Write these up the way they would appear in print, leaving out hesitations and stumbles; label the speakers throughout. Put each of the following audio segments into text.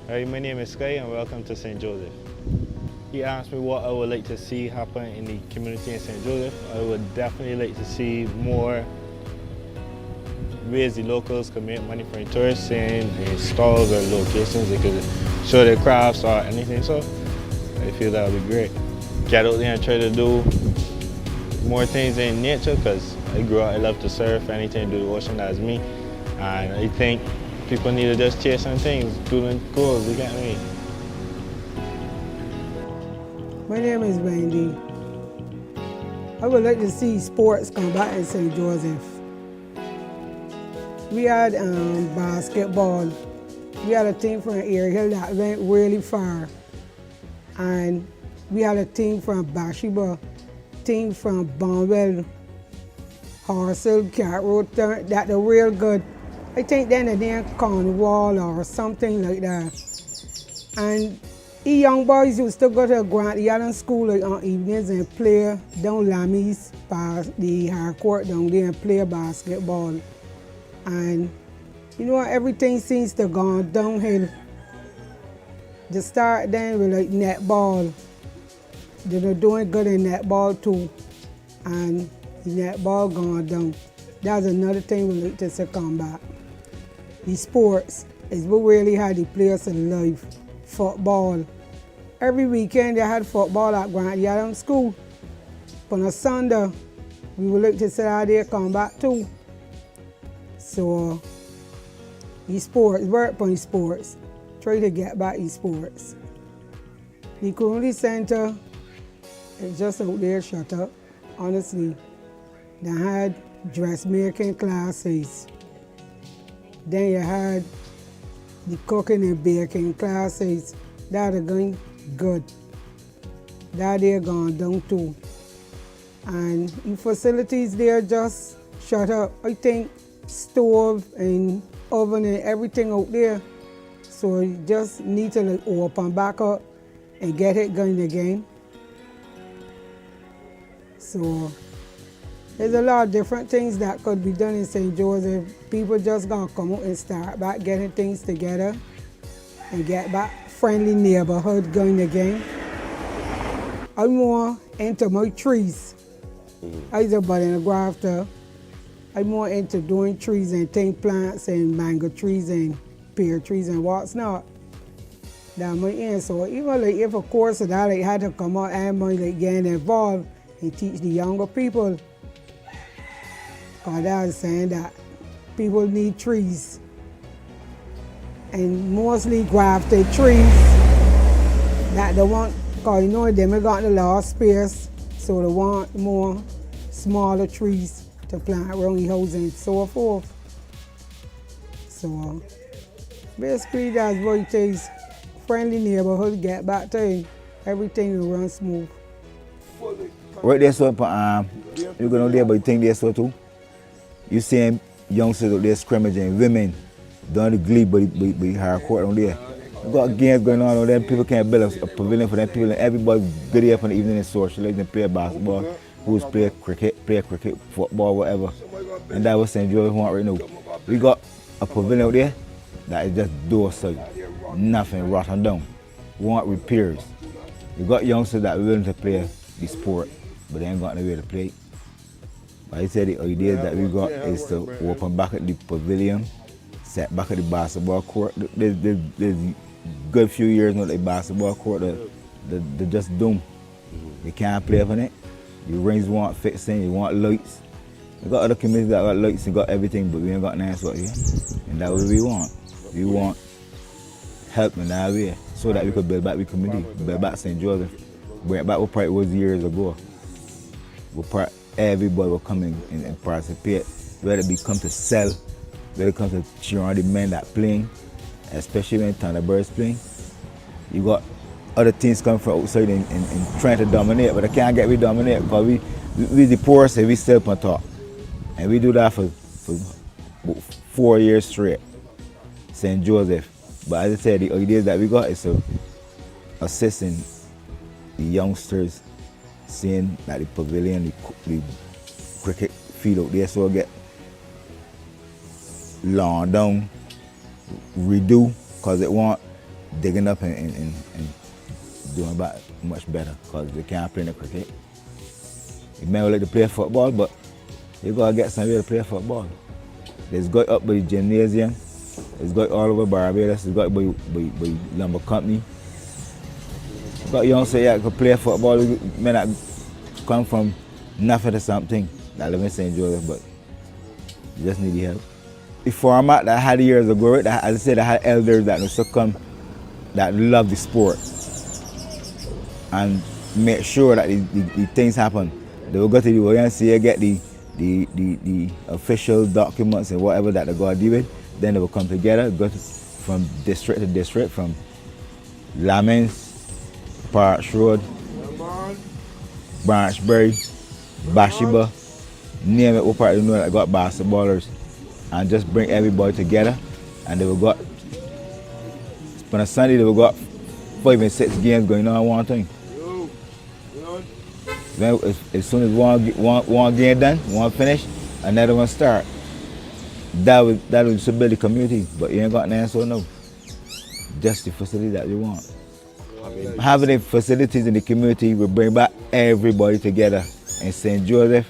Speaker 1: Hi, my name is Sky and welcome to St. Joseph. He asked me what I would like to see happen in the community in St. Joseph. I would definitely like to see more ways the locals can make money from tourists in stalls or locations. They could show their crafts or anything, so I feel that would be great. Get out there and try to do more things in nature because I grew up, I love to surf, anything to do with the ocean, that's me. And I think people need to just chase some things, do them goals, you get me?
Speaker 2: My name is Wendy. I would like to see sports come back in St. Joseph. We had basketball. We had a team from area that went really far. And we had a team from Bathsheba, team from Bonwell, Horsell, Cat Road, that are real good. I think then they're Cornwall or something like that. And the young boys used to go to Grant Yard School like on evenings and play down Lammy's past the hard court down there and play basketball. And you know everything seems to go downhill. They start then with like netball. They're doing good in netball too. And the netball going down. That's another thing we like to see come back. The sports is what really had the players alive. Football. Every weekend they had football at Grant Yard School. On a Sunday, we would like to see how they come back too. So, the sports, work on the sports. Try to get back the sports. The community center is just out there shut up, honestly. They had dressmaking classes. Then you had the cooking and baking classes. That are going good. That they're going down too. And the facilities there just shut up. I think stove and oven and everything out there. So you just need to like open back up and get it going again. So there's a lot of different things that could be done in St. Joseph. People just gonna come out and start back getting things together and get back friendly neighborhood going again. I'm more into my trees. I'm a bud and a grafter. I'm more into doing trees and thing plants and mango trees and pear trees and what's not. That's my end. So even like if a course of that like had to come out and like getting involved and teach the younger people. Because I was saying that people need trees. And mostly grafted trees that they want, because you know them got the last space, so they want more smaller trees to plant around the house and so forth. So basically that's what it is. Friendly neighborhood, get back to everything will run smooth.
Speaker 3: Right there, so you're going to there, but you think there so too? You see youngsters out there scrimmaging, women doing the glee, but hard court on there. You got games going on there, people can't build a pavilion for them people, and everybody good here for the evening and socialize and play basketball, who's play cricket, football, whatever. And that was St. Joseph want right now. We got a pavilion out there that is just door side, nothing rotten down. We want repairs. We got youngsters that are willing to play the sport, but they ain't got nowhere to play. But I said the idea that we got is to open back at the pavilion, set back at the basketball court. There's good few years now the basketball court, they're just doomed. You can't play on it. Your rings want fixing, you want lights. We got other communities that got lights and got everything, but we ain't got nice out here. And that's what we want. We want help in that way so that we could build back the community, build back St. Joseph. Bring back what part it was years ago. Everybody will come in and participate, whether it come to sell, whether it comes to cheer on the men that playing, especially when Thunderbird's playing. You got other teams coming from outside and trying to dominate, but they can't get we dominate because we the poor, so we still on top. And we do that for 4 years straight, St. Joseph. But as I said, the idea that we got is to assisting the youngsters, seeing that the pavilion, the cricket field out there, so get lawn down, redo, because it want digging up and doing about much better because they can't play the cricket. You may like to play football, but you gotta get somewhere to play football. There's got up by the gymnasium, it's got all over Barbados, it's got by lumber company. Got youngsters that can play football, may not come from nothing to something that live in St. Joseph, but you just need the help. The format that I had years ago, as I said, I had elders that used to come that love the sport and make sure that the things happen. They will go to the ONCA, get the official documents and whatever that they got to deal with. Then they will come together, from district to district, from Lamens, Parks Road, Branchbury, Bathsheba, name it, what part of the north that got basketballers, and just bring everybody together. And they will got, on a Sunday, they will got 5 and 6 games going on one time. Then as soon as one game done, one finish, another one start. That would build the community, but you ain't got nothing so no. Just the facility that you want. Having the facilities in the community will bring back everybody together in St. Joseph,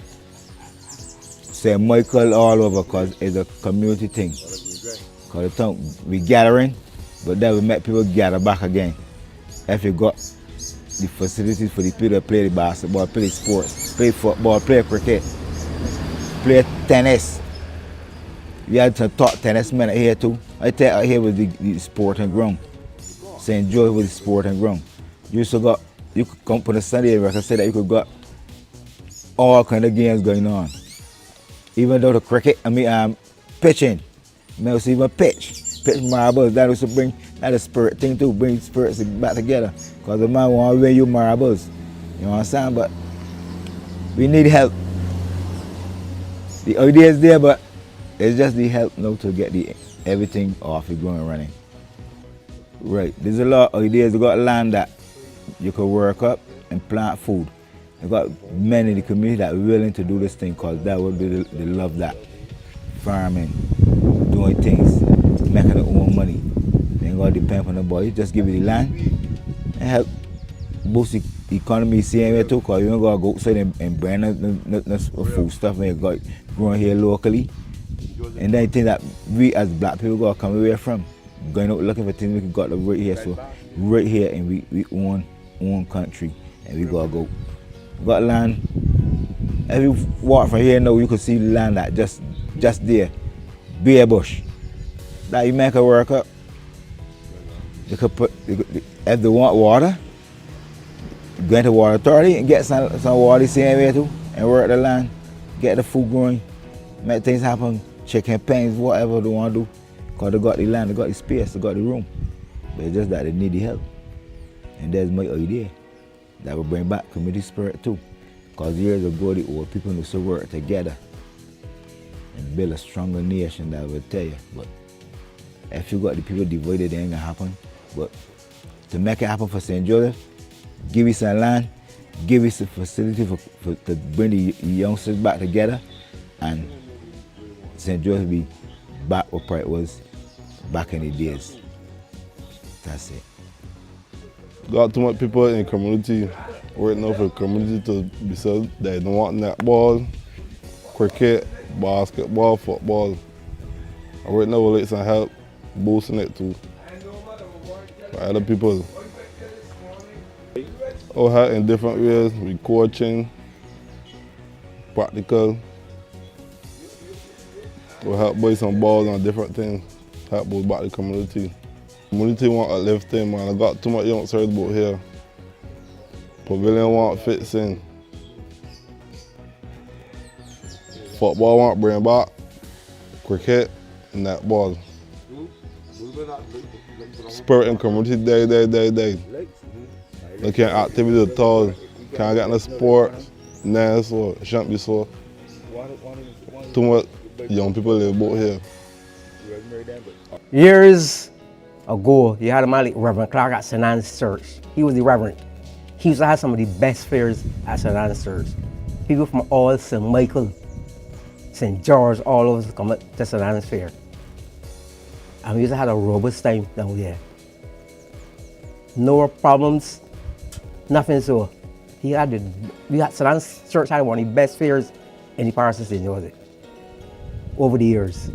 Speaker 3: St. Michael, all over, because it's a community thing. Because we gathering, but then we make people gather back again. If you got the facilities for the people to play the basketball, play the sports, play football, play cricket, play tennis. We had some top tennis men here too. I tell you, out here was the sporting ground. St. Joseph was the sporting ground. You could come on a Sunday, like I said, that you could got all kind of games going on. Even though the cricket, pitching, even pitch marbles, that was to bring, that a spirit thing too, bring spirits back together. Because the man want to win you marbles, you know what I'm saying? But we need help. The idea is there, but it's just the help now to get everything off the ground and running. Right, there's a lot of ideas. You got land that you could work up and plant food. You got men in the community that are willing to do this thing because that would be they love that. Farming, doing things, making their own money. They ain't got to depend on nobody. Just give you the land and help boost the economy same way too, because you don't got to go outside and burn the food stuff when you got growing here locally. And then things that we as black people got to come away from. Going out looking for things we got right here. So right here and we own country and we gotta go. We got land. If you walk from here now, you can see the land that just there. Bare bush. That you make it work up. You could put, if they want water, go into water authority and get some water the same way too and work the land, get the food growing, make things happen, chicken pens, whatever they want to do. Because they got the land, they got the space, they got the room. But it's just that they need the help. And that's my idea. That will bring back community spirit too. Because years ago, the old people used to work together and build a stronger nation, that I will tell you. But if you got the people divided, it ain't gonna happen. But to make it happen for St. Joseph, give us some land, give us a facility to bring the youngsters back together, and St. Joseph be back where it was back in the days. That's it.
Speaker 4: Got too much people in the community right now for the community to be said they don't want netball, cricket, basketball, football. And right now we like some help boosting it too. For other people. All help in different ways, with coaching, practical. We'll help buy some balls and different things, help boost back the community. Community want a lifting, man. I got too much youngsters out here. Pavilion want fixing. Football want bring back. Cricket and netball. Spirit in community day. They can't activity at all. Can't get no sports. Nah, so it shouldn't be so. Too much young people live out here.
Speaker 5: Years ago, you had a man like Reverend Clark at St. Anne's Church. He was the Reverend. He used to have some of the best fairs at St. Anne's Church. People from all St. Michael, St. George, all over come to St. Anne's Fair. And we used to have a robust time down there. no problems, nothing. So we had St. Anne's Church had one of the best fairs in the parish of St. Joseph over the years.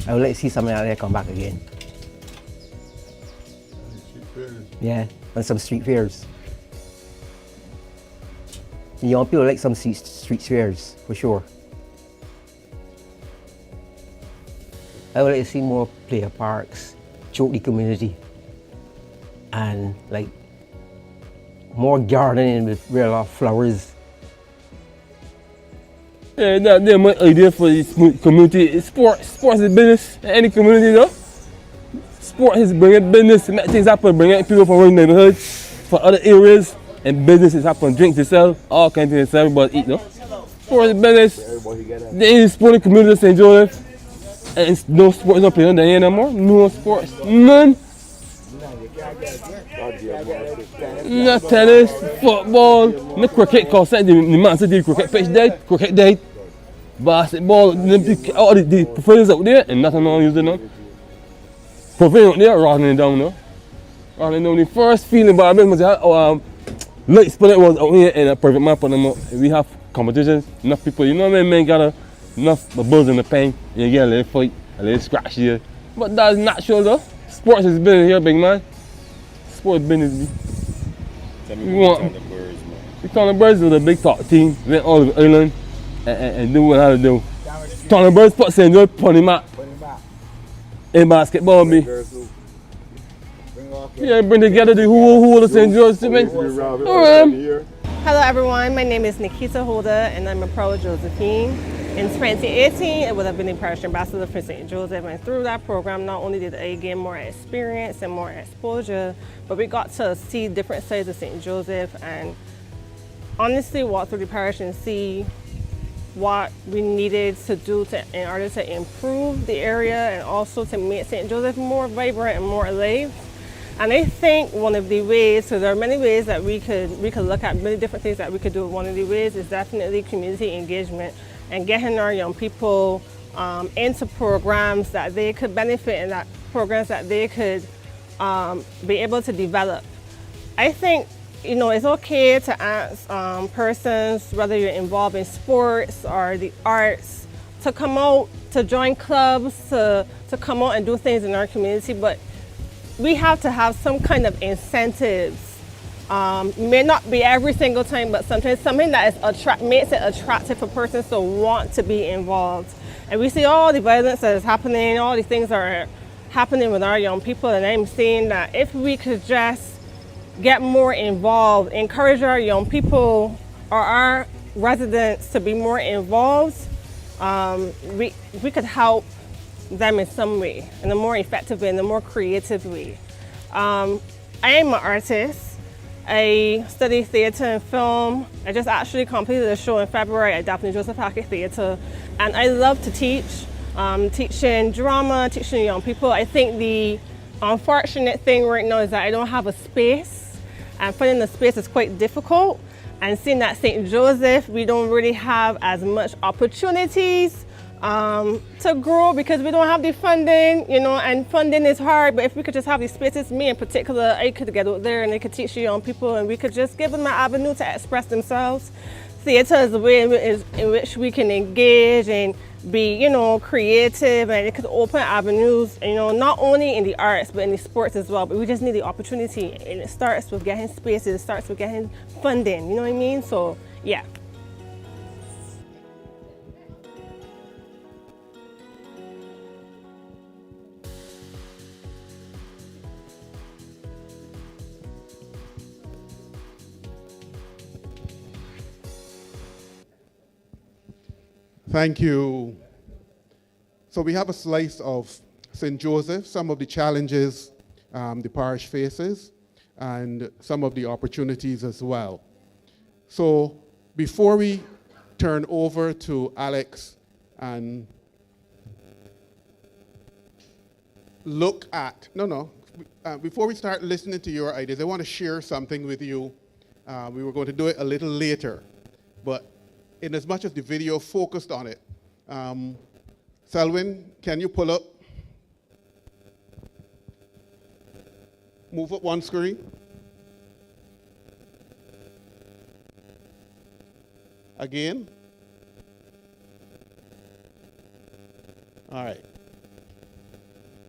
Speaker 5: I would like to see something like that come back again. Yeah, and some street fairs. Young people like some street fairs, for sure. I would like to see more player parks throughout the community and like more gardening with real flowers.
Speaker 6: Yeah, that's my idea for this community. Sports is business in any community, though. Sport is bringing business, make things happen, bringing people from one neighborhood, from other areas, and businesses happen, drinks to sell, all kinds of things to sell, everybody eat, no? Sport is business. There is sporting community of St. Joseph. And it's no sports not playing there no more. No sports. None. No tennis, football, no cricket, because the Man City cricket pitch dead, cricket dead. Basketball, all the professionals out there, and nothing on using them. Professionals out there, rattling down, no? Rattling down. The first feeling about it was light split was out here in a private map on them. We have competitions, enough people, you know what I mean, man, got enough buzz in the pain, you get a little fight, a little scratch here. But that's natural though. Sports is business here, big man. Sports business.
Speaker 7: Tell me what Town of Birds, man.
Speaker 6: The Town of Birds was a big talk team, went all over the island and do what I had to do. Town of Birds put St. George on the map. In basketball, me. Yeah, bring together the who of St. George, man.
Speaker 8: Hello everyone, my name is Nikita Holder and I'm a proud Josephine. In 2018, I would have been the parish ambassador for St. Joseph, and through that program, not only did I gain more experience and more exposure, but we got to see different sides of St. Joseph and honestly walk through the parish and see what we needed to do in order to improve the area and also to make St. Joseph more vibrant and more alive. And I think one of the ways, so there are many ways that we could look at, many different things that we could do. One of the ways is definitely community engagement and getting our young people into programs that they could benefit and that programs that they could be able to develop. I think, you know, it's okay to ask persons, whether you're involved in sports or the arts, to come out, to join clubs, to come out and do things in our community, but we have to have some kind of incentives. May not be every single time, but sometimes something that is makes it attractive for persons to want to be involved. And we see all the violence that is happening, all the things that are happening with our young people, and I'm saying that if we could just get more involved, encourage our young people or our residents to be more involved, we could help them in some way, in a more effective way, in a more creative way. I am an artist. I study theatre and film. I just actually completed a show in February at Daphne Joseph Hackett Theatre, and I love to teach, teaching drama, teaching young people. I think the unfortunate thing right now is that I don't have a space, and finding the space is quite difficult. And seeing that St. Joseph, we don't really have as much opportunities to grow because we don't have the funding, you know, and funding is hard, but if we could just have these spaces, me in particular, I could get out there and I could teach the young people and we could just give them an avenue to express themselves. Theatre is a way in which we can engage and be, you know, creative, and it could open avenues, you know, not only in the arts, but in the sports as well, but we just need the opportunity, and it starts with getting spaces, it starts with getting funding, you know what I mean? So, yeah.
Speaker 9: Thank you. So we have a slice of St. Joseph, some of the challenges the parish faces, and some of the opportunities as well. So before we turn over to Alex and look at, before we start listening to your ideas, I want to share something with you. We were going to do it a little later, but in as much as the video focused on it. Selwyn, can you pull up? Move up one screen. Again. All right.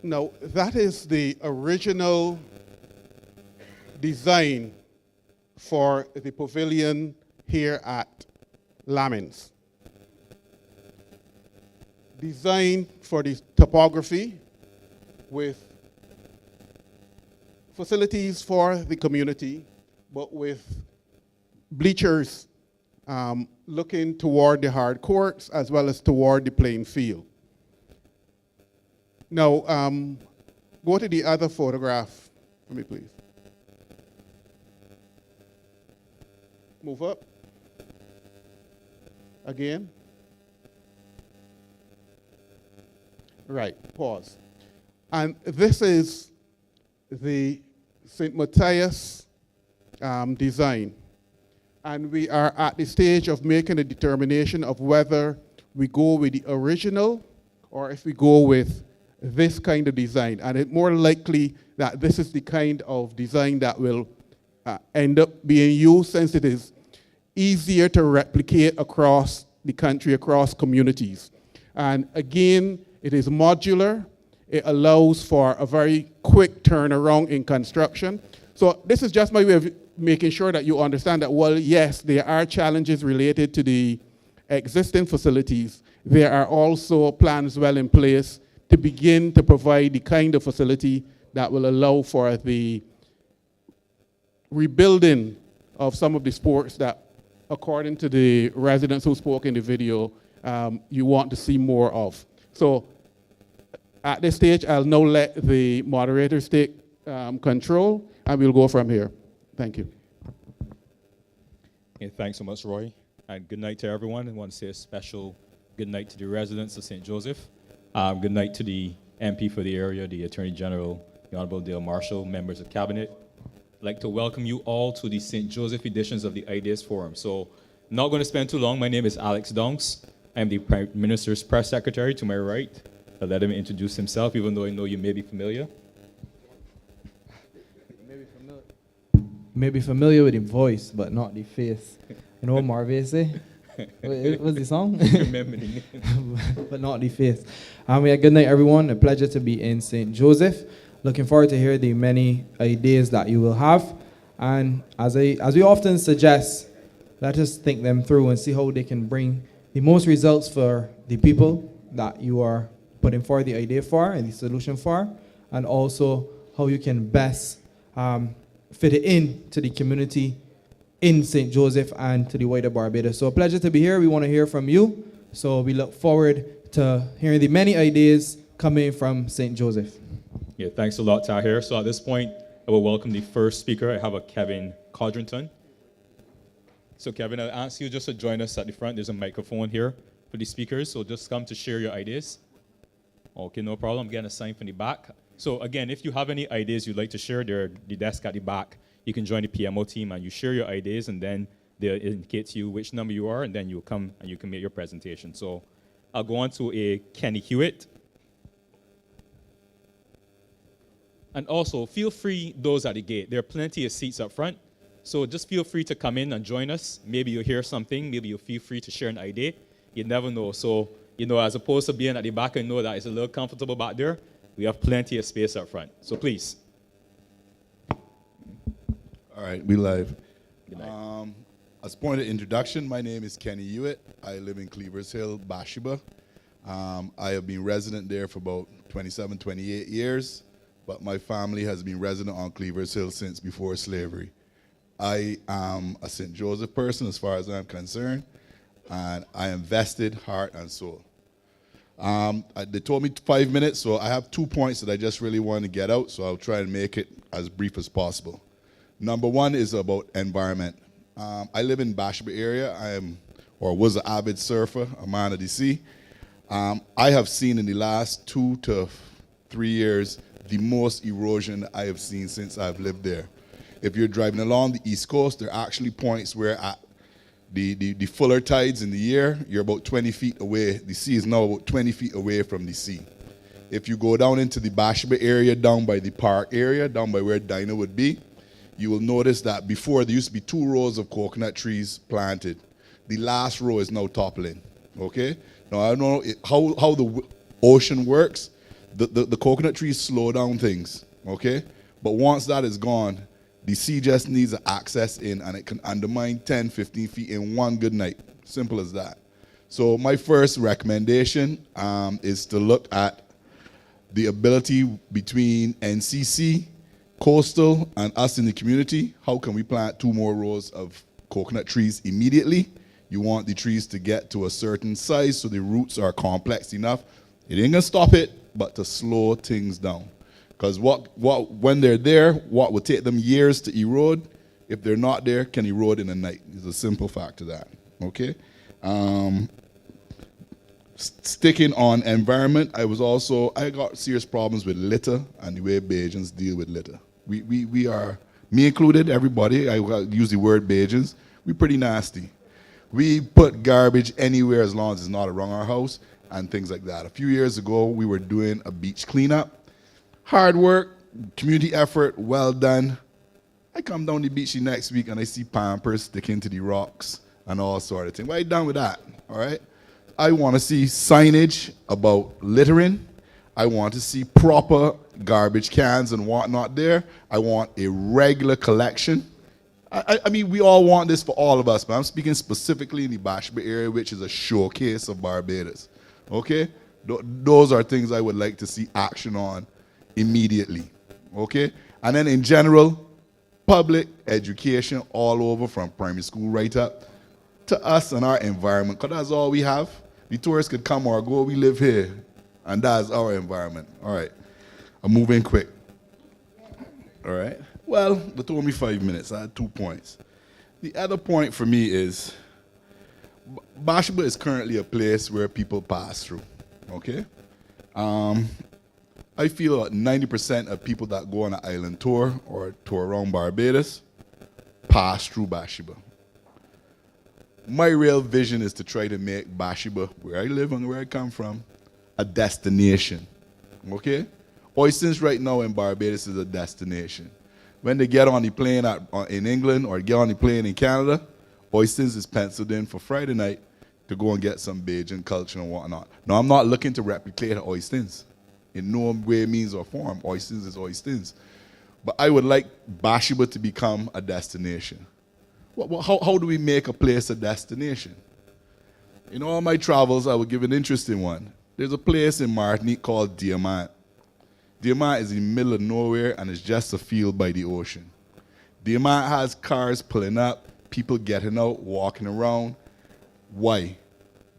Speaker 9: Now, that is the original design for the pavilion here at Lamins. Designed for the topography with facilities for the community, but with bleachers looking toward the hard courts as well as toward the playing field. Now, go to the other photograph for me, please. Move up. Again. Right, pause. And this is the St. Matthias design. And we are at the stage of making a determination of whether we go with the original or if we go with this kind of design. And it's more likely that this is the kind of design that will end up being used, since it is easier to replicate across the country, across communities. And again, it is modular. It allows for a very quick turnaround in construction. So this is just my way of making sure that you understand that, well, yes, there are challenges related to the existing facilities. There are also plans well in place to begin to provide the kind of facility that will allow for the rebuilding of some of the sports that, according to the residents who spoke in the video, you want to see more of. So at this stage, I'll now let the moderators take control, and we'll go from here. Thank you.
Speaker 10: Okay, thanks so much, Roy. And good night to everyone. I want to say a special good night to the residents of St. Joseph. Good night to the MP for the area, the Attorney General, the Honorable Dale Marshall, members of Cabinet. I'd like to welcome you all to the St. Joseph editions of the Ideas Forum. So, not going to spend too long. My name is Alex Donks. I'm the Prime Minister's Press Secretary to my right. I'll let him introduce himself, even though I know you may be familiar.
Speaker 11: You may be familiar with the voice, but not the face. You know what Marvin say? What's the song?
Speaker 10: Remember the name.
Speaker 11: But not the face. Good night, everyone. A pleasure to be in St. Joseph. Looking forward to hear the many ideas that you will have. And as we often suggest, let us think them through and see how they can bring the most results for the people that you are putting forward the idea for and the solution for, and also how you can best fit it in to the community in St. Joseph and to the wider Barbados. So a pleasure to be here. We want to hear from you. So we look forward to hearing the many ideas coming from St. Joseph.
Speaker 10: Yeah, thanks a lot, Tahir. So at this point, I will welcome the first speaker. I have a Kevin Codrington. So Kevin, I'll ask you just to join us at the front. There's a microphone here for the speakers, so just come to share your ideas. Okay, no problem. I'm getting a sign from the back. So again, if you have any ideas you'd like to share, there's the desk at the back. You can join the PMO team and you share your ideas, and then they'll indicate to you which number you are, and then you'll come and you can make your presentation. So I'll go on to a Kenny Hewitt. And also, feel free, those at the gate. There are plenty of seats up front. So just feel free to come in and join us. Maybe you'll hear something. Maybe you'll feel free to share an idea. You never know. So, as opposed to being at the back and know that it's a little comfortable back there, we have plenty of space up front. So please.
Speaker 12: All right, we live.
Speaker 10: Good night.
Speaker 12: As point of introduction, my name is Kenny Hewitt. I live in Cleavers Hill, Bathsheba. I have been resident there for about 27, 28 years, but my family has been resident on Cleavers Hill since before slavery. I am a St. Joseph person as far as I'm concerned, and I am vested heart and soul. They told me 5 minutes, so I have 2 points that I just really want to get out, so I'll try and make it as brief as possible. Number one is about environment. I live in Bathsheba area. Was an avid surfer, a man of the sea. I have seen in the last 2 to 3 years the most erosion I have seen since I've lived there. If you're driving along the East Coast, there are actually points where at the fuller tides in the year, you're about 20 feet away. The sea is now about 20 feet away from the sea. If you go down into the Bathsheba area, down by the park area, down by where Dinah would be, you will notice that before there used to be 2 rows of coconut trees planted. The last row is now toppling, okay? Now, I don't know how the ocean works. The coconut trees slow down things, okay? But once that is gone, the sea just needs access in, and it can undermine 10, 15 feet in one good night. Simple as that. So my first recommendation is to look at the ability between NCC, Coastal, and us in the community. How can we plant 2 more rows of coconut trees immediately? You want the trees to get to a certain size so the roots are complex enough. It ain't gonna stop it, but to slow things down. Because when they're there, what would take them years to erode, if they're not there, can erode in a night. It's a simple fact to that, okay? Sticking on environment, I got serious problems with litter and the way Bajans deal with litter. We are, me included, everybody, I use the word Bajans, we pretty nasty. We put garbage anywhere as long as it's not around our house and things like that. A few years ago, we were doing a beach cleanup. Hard work, community effort, well done. I come down the beach the next week and I see Pampers sticking to the rocks and all sort of things. Why are you done with that, all right? I want to see signage about littering. I want to see proper garbage cans and whatnot there. I want a regular collection. I mean, we all want this for all of us, but I'm speaking specifically in the Bathsheba area, which is a showcase of Barbados, okay? Those are things I would like to see action on immediately, okay? And then in general, public education all over from primary school right up to us and our environment, because that's all we have. The tourists could come or go, we live here, and that's our environment. All right, I'm moving quick. All right, well, they told me 5 minutes, I had 2 points. The other point for me is, Bathsheba is currently a place where people pass through, okay? I feel that 90% of people that go on an island tour or tour around Barbados pass through Bathsheba. My real vision is to try to make Bathsheba, where I live and where I come from, a destination, okay? Oysters right now in Barbados is a destination. When they get on the plane in England or get on the plane in Canada, Oysters is penciled in for Friday night to go and get some Bajan culture and whatnot. Now, I'm not looking to replicate Oysters. In no way, means, or form, Oysters is Oysters. But I would like Bathsheba to become a destination. How do we make a place a destination? In all my travels, I would give an interesting one. There's a place in Martinique called Diamant. Diamant is in the middle of nowhere and it's just a field by the ocean. Diamant has cars pulling up, people getting out, walking around. Why?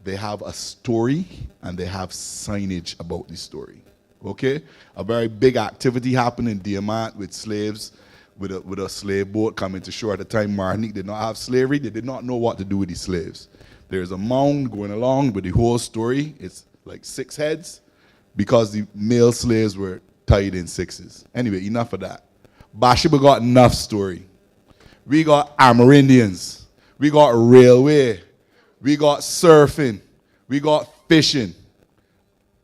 Speaker 12: They have a story and they have signage about the story. Okay? A very big activity happened in Diamant with slaves, with a slave boat coming to shore. At the time, Martinique did not have slavery. They did not know what to do with the slaves. There's a mound going along with the whole story. It's like 6 heads because the male slaves were tied in 6s. Anyway, enough of that. Bathsheba got enough story. We got Amerindians. We got railway. We got surfing. We got fishing.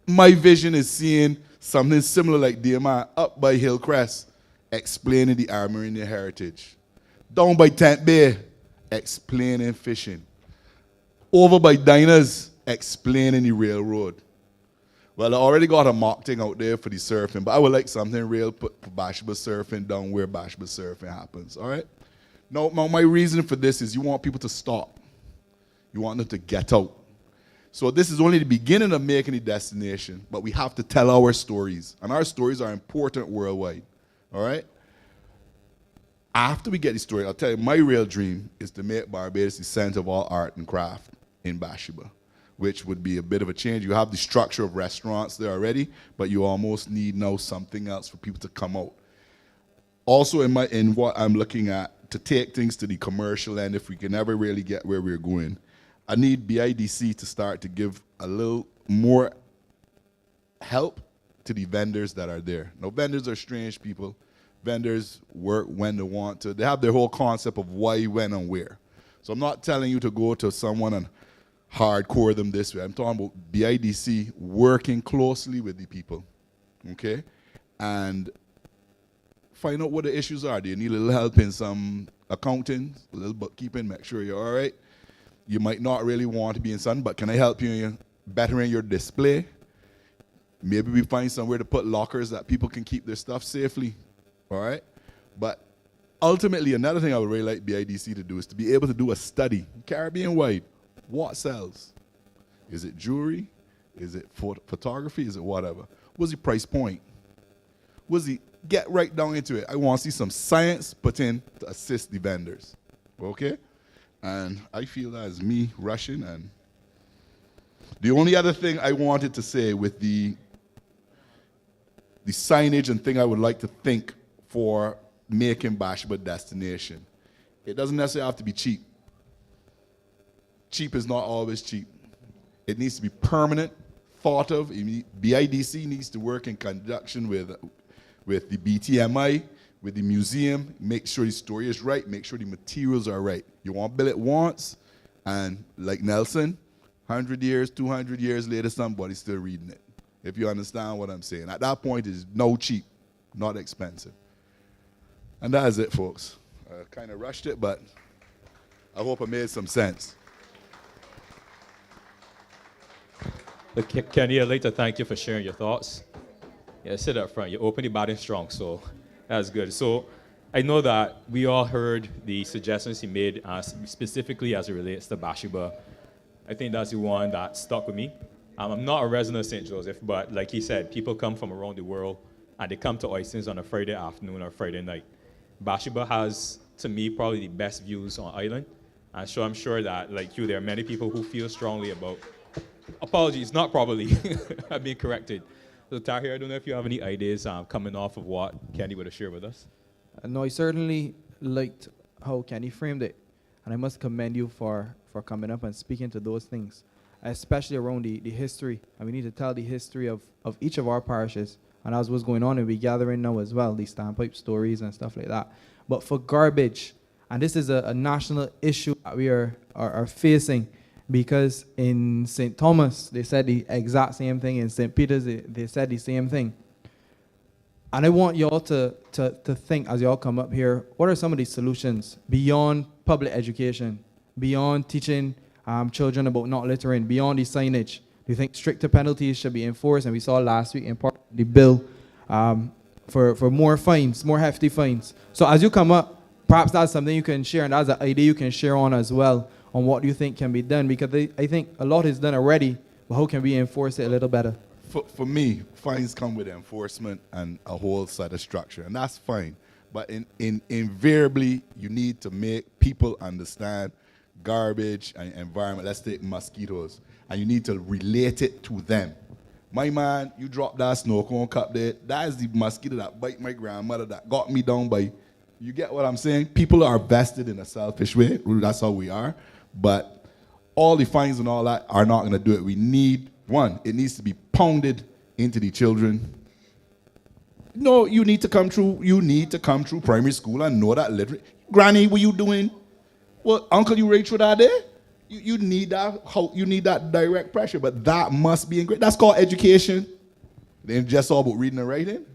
Speaker 12: My vision is seeing something similar like Diamant up by Hillcrest, explaining the Amerindian heritage. Down by Tent Bay, explaining fishing. Over by Dinah's, explaining the railroad. Well, I already got a mock thing out there for the surfing, but I would like something real for Bathsheba surfing down where Bathsheba surfing happens, all right? Now, my reason for this is you want people to stop. You want them to get out. So this is only the beginning of making a destination, but we have to tell our stories, and our stories are important worldwide, all right? After we get the story, I'll tell you, my real dream is to make Barbados the center of all art and craft in Bathsheba, which would be a bit of a change. You have the structure of restaurants there already, but you almost need now something else for people to come out. Also in what I'm looking at, to take things to the commercial end, if we can ever really get where we're going, I need BIDC to start to give a little more help to the vendors that are there. Now, vendors are strange people. Vendors work when they want to. They have their whole concept of why, when, and where. So I'm not telling you to go to someone and hardcore them this way. I'm talking about BIDC working closely with the people, okay? And find out what the issues are. Do you need a little help in some accounting, a little bookkeeping, make sure you're all right? You might not really want to be in something, but can I help you in bettering your display? Maybe we find somewhere to put lockers that people can keep their stuff safely, all right? But ultimately, another thing I would really like BIDC to do is to be able to do a study, Caribbean-wide. What sells? Is it jewelry? Is it photography? Is it whatever? What's the price point? Get right down into it. I want to see some science put in to assist the vendors, okay? And I feel that is me rushing. And the only other thing I wanted to say with the signage and thing I would like to think for making Bathsheba a destination, it doesn't necessarily have to be cheap. Cheap is not always cheap. It needs to be permanent, thought of. BIDC needs to work in conjunction with the BTMI, with the museum, make sure the story is right, make sure the materials are right. You want to build it once, and like Nelson, 100 years, 200 years later, somebody's still reading it. If you understand what I'm saying. At that point, it's no cheap, not expensive. And that is it, folks. I kind of rushed it, but I hope I made some sense.
Speaker 10: Kenny, I'd like to thank you for sharing your thoughts. Yeah, sit up front. You opened the batting strong, so that's good. So I know that we all heard the suggestions he made, specifically as it relates to Bathsheba. I think that's the one that stuck with me. I'm not a resident of St. Joseph, but like he said, people come from around the world, and they come to Oysters on a Friday afternoon or Friday night. Bathsheba has, to me, probably the best views on island. And so I'm sure that, like you, there are many people who feel strongly about, apologies, not probably, I've been corrected. So Tahir, I don't know if you have any ideas coming off of what Kenny would have shared with us.
Speaker 11: No, I certainly liked how Kenny framed it. And I must commend you for coming up and speaking to those things, especially around the history. And we need to tell the history of each of our parishes. And as what's going on, and we're gathering now as well, these standpipe stories and stuff like that. But for garbage, and this is a national issue that we are facing, because in St. Thomas, they said the exact same thing. In St. Peter's, they said the same thing. And I want y'all to think, as y'all come up here, what are some of the solutions beyond public education, beyond teaching children about not littering, beyond the signage? Do you think stricter penalties should be enforced? And we saw last week in part of the bill for more fines, more hefty fines. So as you come up, perhaps that's something you can share, and that's an idea you can share on as well, on what you think can be done, because I think a lot is done already, but how can we enforce it a little better?
Speaker 12: For me, fines come with enforcement and a whole set of structure, and that's fine. But invariably, you need to make people understand garbage and environment. Let's take mosquitoes, and you need to relate it to them. My man, you drop that snow cone cup there, that is the mosquito that bite my grandmother, that got me down by. You get what I'm saying? People are vested in a selfish way. That's how we are. But all the fines and all that are not going to do it. We need, one, it needs to be pounded into the children. No, you need to come through primary school and know that literally. Granny, what you doing? Well, uncle, you ready through that there? You need that direct pressure, but that must be ingrained. That's called education. It ain't just all about reading and writing.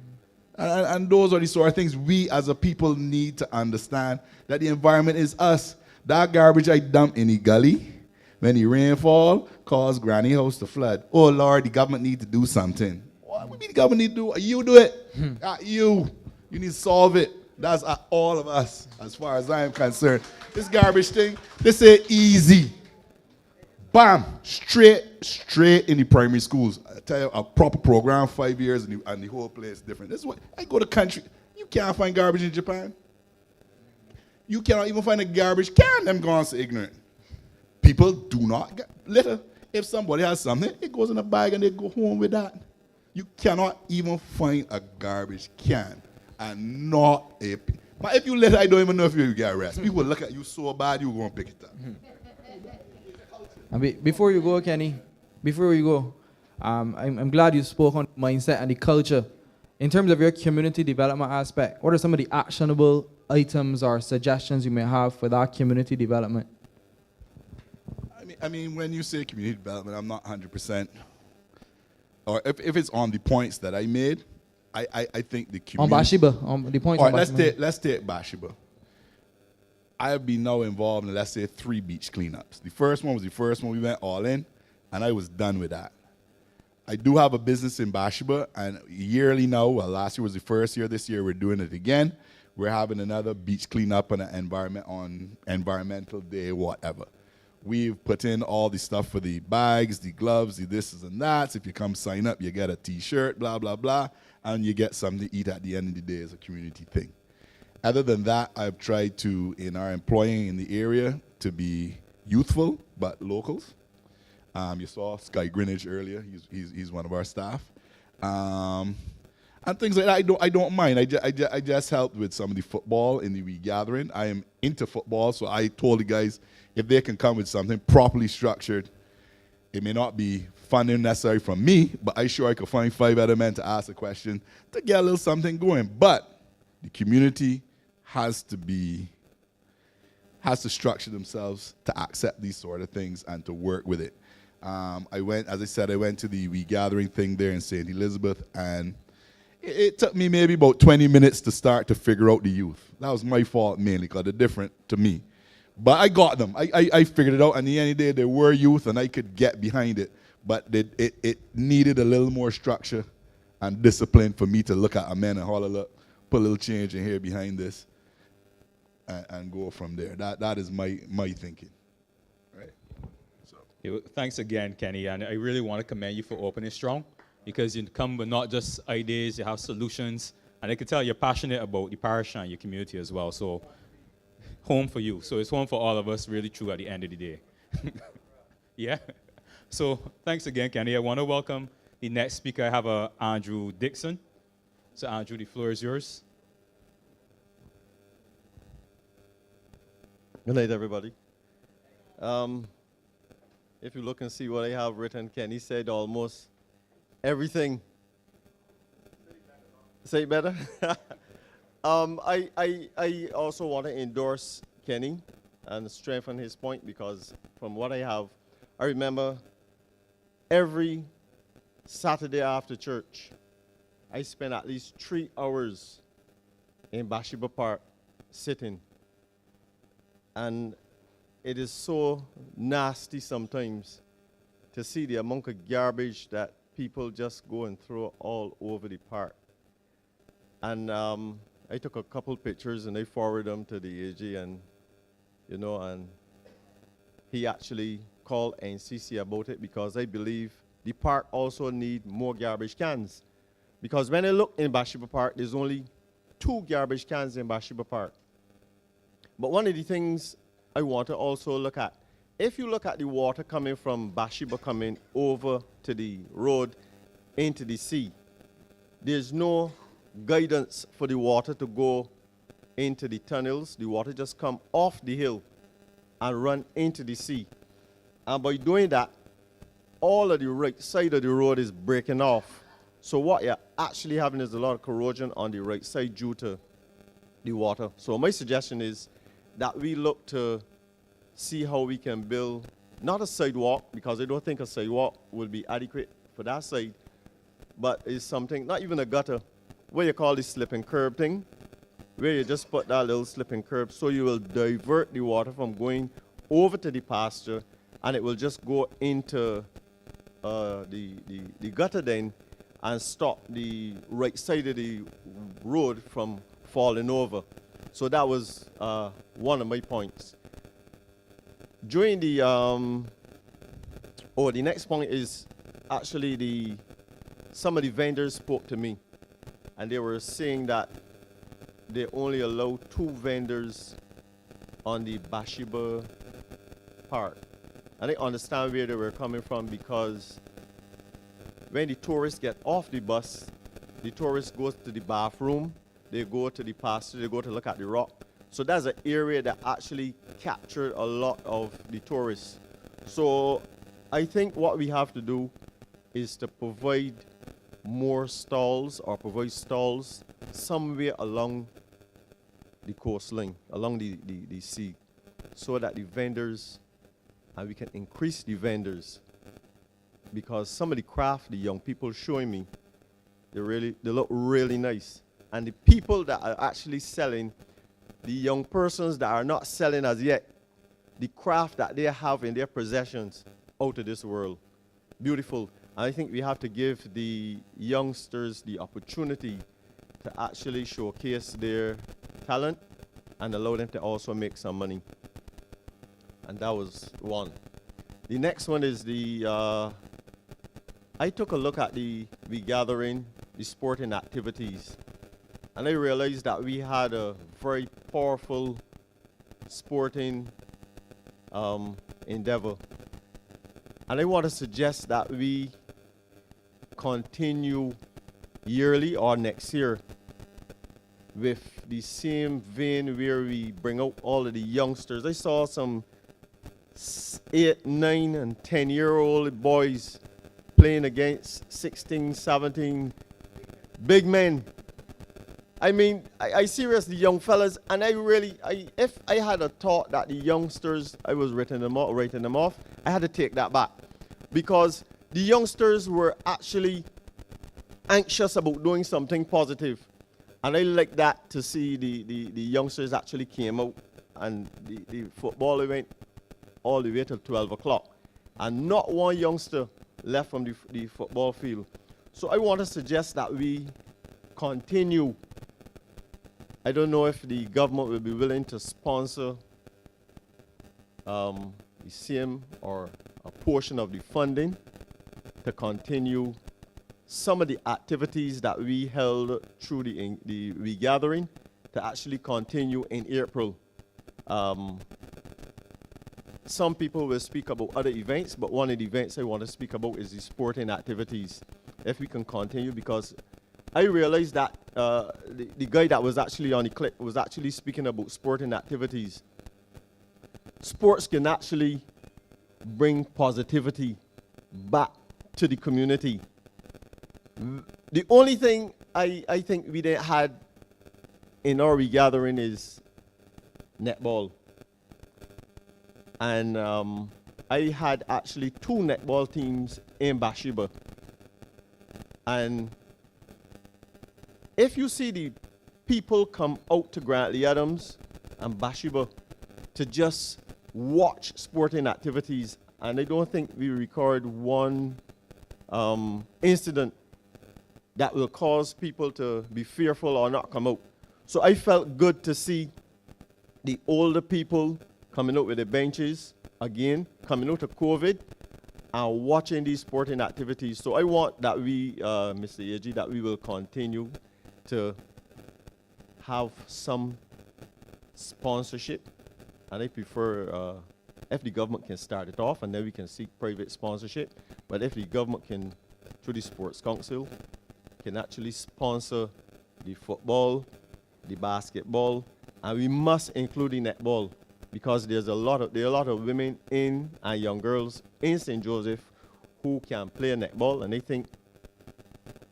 Speaker 12: And those are the sort of things we as a people need to understand, that the environment is us. That garbage I dump in the gully, when the rainfall cause granny house to flood. Oh Lord, the government need to do something. What do you mean the government need to do? You do it. You need to solve it. That's all of us, as far as I am concerned. This garbage thing, this ain't easy. Bam, straight in the primary schools. I tell you, a proper program, 5 years, and the whole place is different. This is what I go to country. You can't find garbage in Japan. You cannot even find a garbage can. Them gone so ignorant. People do not litter. If somebody has something, it goes in a bag and they go home with that. You cannot even find a garbage can and not a. But if you litter, I don't even know if you get arrested. People look at you so bad, you won't pick it up.
Speaker 11: And before you go, Kenny, I'm glad you spoke on mindset and the culture. In terms of your community development aspect, what are some of the actionable items or suggestions you may have for that community development?
Speaker 12: I mean, when you say community development, I'm not 100%. Or if it's on the points that I made, I think the
Speaker 11: On
Speaker 12: community.
Speaker 11: Bathsheba, on the point
Speaker 12: All
Speaker 11: on
Speaker 12: right,
Speaker 11: Bathsheba.
Speaker 12: let's take Bathsheba. I have been now involved in, let's say, 3 beach cleanups. The first one was the first one we went all in, and I was done with that. I do have a business in Bathsheba, and yearly now, well, last year was the first year, this year we're doing it again. We're having another beach cleanup and an environmental day, whatever. We've put in all the stuff for the bags, the gloves, the this and that. If you come sign up, you get a t-shirt, blah, blah, blah, and you get something to eat at the end of the day as a community thing. Other than that, I've tried to, in our employing in the area, to be youthful, but locals. You saw Sky Greenwich earlier. He's one of our staff. And things like that, I don't mind. I just helped with some of the football in the regathering. I am into football, so I told the guys if they can come with something properly structured, it may not be funding necessary from me, but I sure I could find 5 other men to ask a question to get a little something going. But the community has to structure themselves to accept these sort of things and to work with it. I went to the regathering thing there in St. Elizabeth, and it took me maybe about 20 minutes to start to figure out the youth. That was my fault mainly because they're different to me. But I got them. I figured it out, and at the end of the day, they were youth, and I could get behind it. But it needed a little more structure and discipline for me to look at a man and holler, look, put a little change in here behind this, and go from there. That is my thinking. Right. So.
Speaker 10: Yeah, thanks again, Kenny, and I really want to commend you for opening strong, because you come with not just ideas, you have solutions, and I can tell you're passionate about the parish and your community as well. So, home for you. So it's home for all of us, really true at the end of the day. Yeah. So thanks again, Kenny. I want to welcome the next speaker. I have Andrew Dixon. So Andrew, the floor is yours.
Speaker 13: Good night, everybody. If you look and see what I have written, Kenny said almost everything. Say it better? I also want to endorse Kenny and strengthen his point, because from what I have, I remember every Saturday after church, I spent at least 3 hours in Bathsheba Park sitting. And it is so nasty sometimes to see the amount of garbage that people just go and throw all over the park. And I took a couple pictures and I forwarded them to the AG, and and he actually called NCC about it, because I believe the park also need more garbage cans. Because when I look in Bathsheba Park, there's only 2 garbage cans in Bathsheba Park. But one of the things I want to also look at, if you look at the water coming from Bathsheba coming over to the road into the sea, there's no guidance for the water to go into the tunnels. The water just come off the hill and run into the sea. And by doing that, all of the right side of the road is breaking off. So what you're actually having is a lot of corrosion on the right side due to the water. So my suggestion is that we look to see how we can build, not a sidewalk, because I don't think a sidewalk will be adequate for that side, but it's something, not even a gutter, what you call the slip and curb thing, where you just put that little slip and curb, so you will divert the water from going over to the pasture, and it will just go into the gutter then, and stop the right side of the road from falling over. So that was one of my points. During the the next point is actually some of the vendors spoke to me, and they were saying that they only allow 2 vendors on the Bathsheba Park. And I understand where they were coming from, because when the tourists get off the bus, the tourists go to the bathroom, they go to the pasture, they go to look at the rock. So that's an area that actually captured a lot of the tourists. So I think what we have to do is to provide more stalls, or provide stalls somewhere along the coastline, along the sea, so that the vendors, and we can increase the vendors, because some of the craft the young people showing me They look really nice. And the people that are actually selling, the young persons that are not selling as yet, the craft that they have in their possessions, out of this world. Beautiful. And I think we have to give the youngsters the opportunity to actually showcase their talent and allow them to also make some money. And that was one. The next one is I took a look at the gathering, the sporting activities, and I realized that we had a very powerful sporting endeavor. And I want to suggest that we continue yearly or next year with the same vein where we bring out all of the youngsters. I saw some 8, 9, and 10-year-old boys playing against 16, 17 big men. I mean, I seriously, young fellas, and if I had a thought that the youngsters, I was writing them off, I had to take that back. Because the youngsters were actually anxious about doing something positive. And I like that to see the youngsters actually came out, and the football went all the way till 12 o'clock. And not one youngster left from the football field. So I want to suggest that we continue. I don't know if the government will be willing to sponsor the same or a portion of the funding to continue some of the activities that we held through the regathering to actually continue in April. Some people will speak about other events, but one of the events I want to speak about is the sporting activities. If we can continue, because I realized that the guy that was actually on the clip was actually speaking about sporting activities. Sports can actually bring positivity back to the community. The only thing I think we didn't had in our regathering is netball. And I had actually 2 netball teams in Bathsheba. And if you see the people come out to Grantley Adams and Bathsheba to just watch sporting activities, and I don't think we record one incident that will cause people to be fearful or not come out. So I felt good to see the older people coming out with the benches, again, coming out of COVID, and watching these sporting activities. So I want that we, Mr. AG, that we will continue to have some sponsorship. And I prefer if the government can start it off, and then we can seek private sponsorship. But if the government can, through the Sports Council, can actually sponsor the football, the basketball, and we must include the netball, because there are a lot of women and young girls in St. Joseph who can play netball, and I think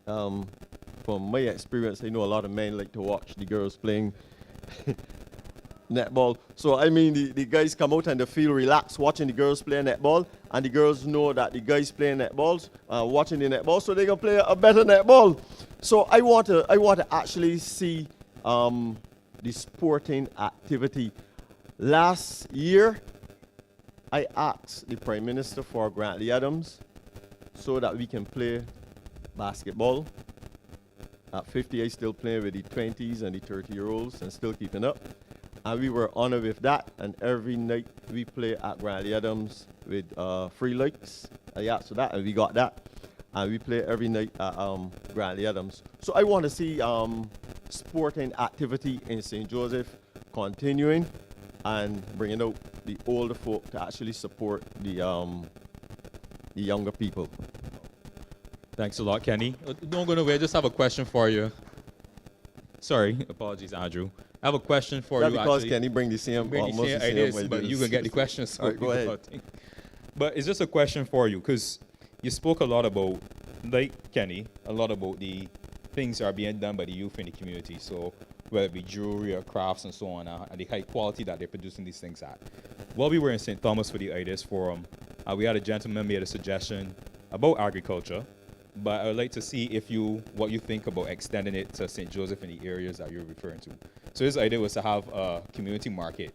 Speaker 13: from my experience, I know a lot of men like to watch the girls playing netball. So I mean, the guys come out and they feel relaxed watching the girls play netball, and the girls know that the guys playing netballs, watching the netball, so they can play a better netball. So I want to actually see the sporting activity. Last year, I asked the Prime Minister for Grantley Adams so that we can play basketball. At 50, I still playing with the 20s and the 30-year-olds and still keeping up. And we were honored with that. And every night we play at Grantley Adams with free lights. I asked for that, and we got that. And we play every night at Grantley Adams. So I want to see sporting activity in St. Joseph continuing, and bringing out the older folk to actually support the younger people.
Speaker 10: Thanks a lot, Kenny. Don't go nowhere. I just have a question for you. Sorry, apologies, Andrew. I have a question for you.
Speaker 13: Because Kenny bring the same
Speaker 10: ideas, but you can get the questions. So
Speaker 13: right, go ahead.
Speaker 10: But it's just a question for you, because you spoke a lot about, like Kenny, a lot about the things that are being done by the youth in the community. So whether it be jewelry or crafts and so on, and the high quality that they're producing these things at. While we were in St. Thomas for the Ideas Forum, we had a gentleman made a suggestion about agriculture, but I would like to see what you think about extending it to St. Joseph in the areas that you're referring to. So his idea was to have a community market,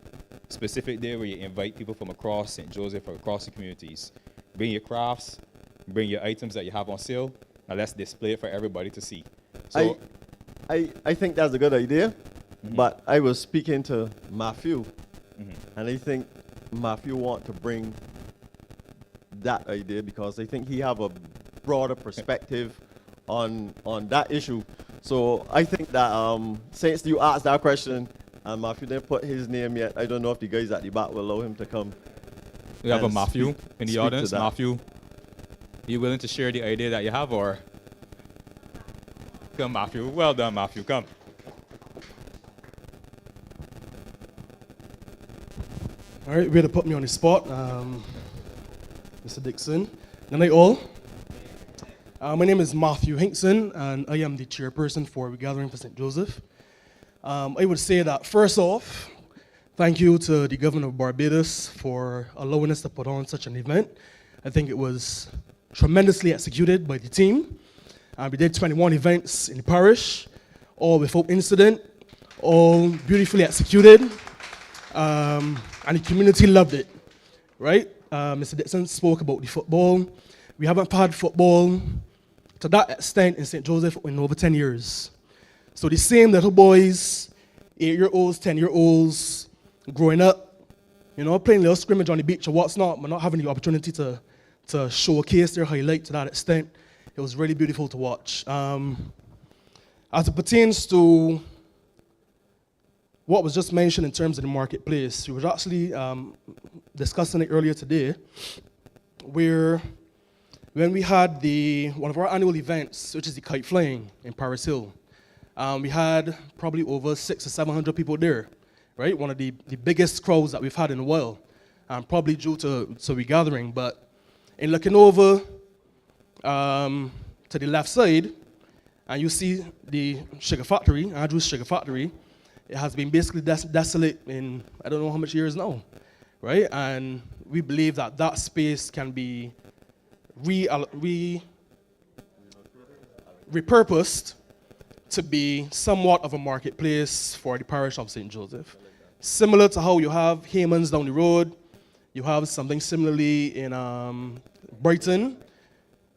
Speaker 10: specific day where you invite people from across St. Joseph or across the communities. Bring your crafts, bring your items that you have on sale, and let's display it for everybody to see. So
Speaker 13: I think that's a good idea, but I was speaking to Matthew, and I think Matthew want to bring that idea because I think he have a broader perspective on that issue. So I think that since you asked that question, and Matthew didn't put his name yet, I don't know if the guys at the back will allow him to come.
Speaker 10: We have a
Speaker 13: and
Speaker 10: Matthew in the
Speaker 13: speak
Speaker 10: audience.
Speaker 13: to that.
Speaker 10: Matthew, you willing to share the idea that you have, or? Come, Matthew. Well done, Matthew. Come.
Speaker 14: All right, way to put me on the spot, Mr. Dixon. Good night, all. My name is Matthew Hinkson, and I am the chairperson for the Gathering for St. Joseph. I would say that first off, thank you to the governor of Barbados for allowing us to put on such an event. I think it was tremendously executed by the team. We did 21 events in the parish, all without incident, all beautifully executed, and the community loved it, right? Mr. Dixon spoke about the football. We haven't had football to that extent in St. Joseph in over 10 years. So the same little boys, 8-year-olds, 10-year-olds, growing up, you know, playing little scrimmage on the beach or what's not, but not having the opportunity to showcase their highlight to that extent. It was really beautiful to watch. As it pertains to what was just mentioned in terms of the marketplace, we were actually discussing it earlier today, where when we had one of our annual events, which is the kite flying in Paris Hill, we had probably over 600 or 700 people there, right? One of the biggest crowds that we've had in a while, probably due to the gathering. But in looking over to the left side, and you see the sugar factory, Andrew's Sugar Factory. It has been basically desolate in I don't know how much years now, right? And we believe that that space can be repurposed to be somewhat of a marketplace for the parish of St. Joseph. Similar to how you have Hayman's down the road, you have something similarly in Brighton,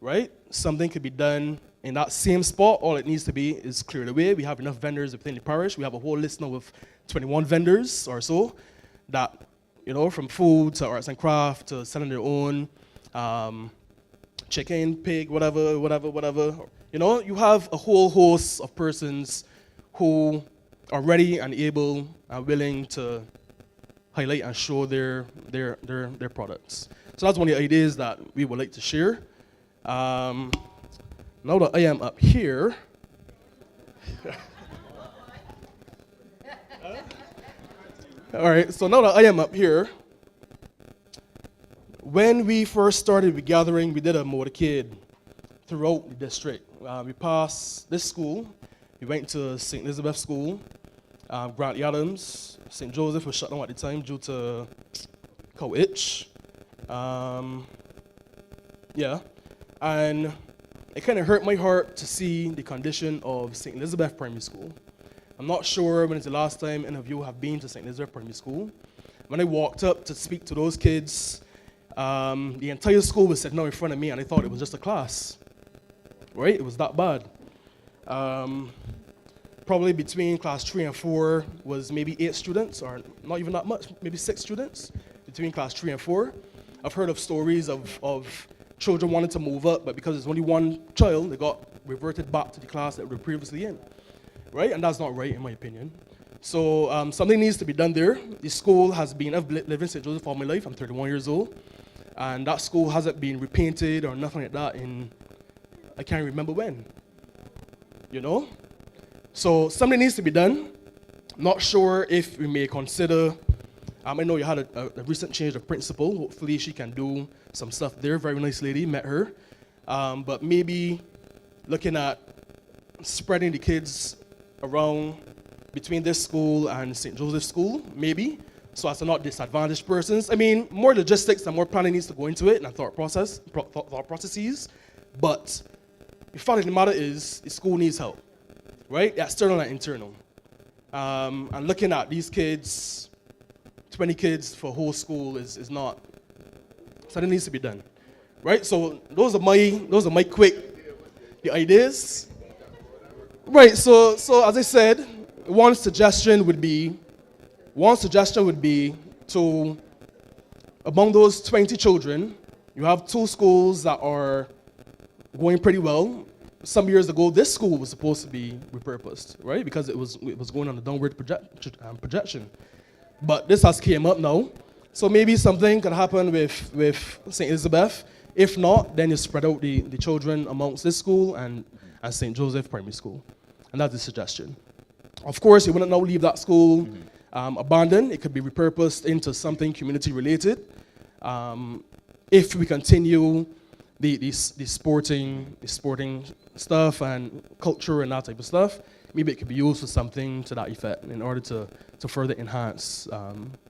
Speaker 14: right? Something could be done in that same spot. All it needs to be is cleared away. We have enough vendors within the parish. We have a whole list now of 21 vendors or so that, you know, from food to arts and craft to selling their own chicken, pig, whatever. You know, you have a whole host of persons who are ready and able and willing to highlight and show their products. So that's one of the ideas that we would like to share. Now that I am up here, all right, so now that I am up here, when we first started the gathering, we did a motorcade throughout the district. We passed this school, we went to St. Elizabeth School, Grant Adams, St. Joseph was shut down at the time due to cow itch. Yeah, and it kind of hurt my heart to see the condition of St. Elizabeth Primary School. I'm not sure when it's the last time any of you have been to St. Elizabeth Primary School. When I walked up to speak to those kids, the entire school was sitting out in front of me and I thought it was just a class, right? It was that bad. Probably between class 3 and 4 was maybe 8 students, or not even that much, maybe 6 students between class 3 and 4. I've heard of stories of children wanted to move up, but because there's only one child, they got reverted back to the class that they were previously in, right? And that's not right, in my opinion. So something needs to be done there. The school has been, I've lived in St. Joseph all my life, I'm 31 years old, and that school hasn't been repainted or nothing like that in, I can't remember when, you know? So something needs to be done. Not sure if we may consider, I know you had a recent change of principal. Hopefully she can do some stuff there. Very nice lady, met her. But maybe looking at spreading the kids around between this school and St. Joseph's School, maybe, so as to not disadvantage persons. I mean, more logistics and more planning needs to go into it and thought processes. But the fact of the matter is the school needs help, right? External and internal. And looking at these kids, 20 kids for whole school is not something needs to be done, right? So those are my quick the ideas, right? So as I said, one suggestion would be to, among those 20 children, you have 2 schools that are going pretty well. Some years ago, this school was supposed to be repurposed, right? Because it was going on a downward projection. But this has came up now. So maybe something can happen with St. Elizabeth. If not, then you spread out the children amongst this school and St. Joseph Primary School. And that's the suggestion. Of course, you wouldn't now leave that school abandoned. It could be repurposed into something community related. If we continue the sporting stuff and culture and that type of stuff, maybe it could be used for something to that effect in order to further enhance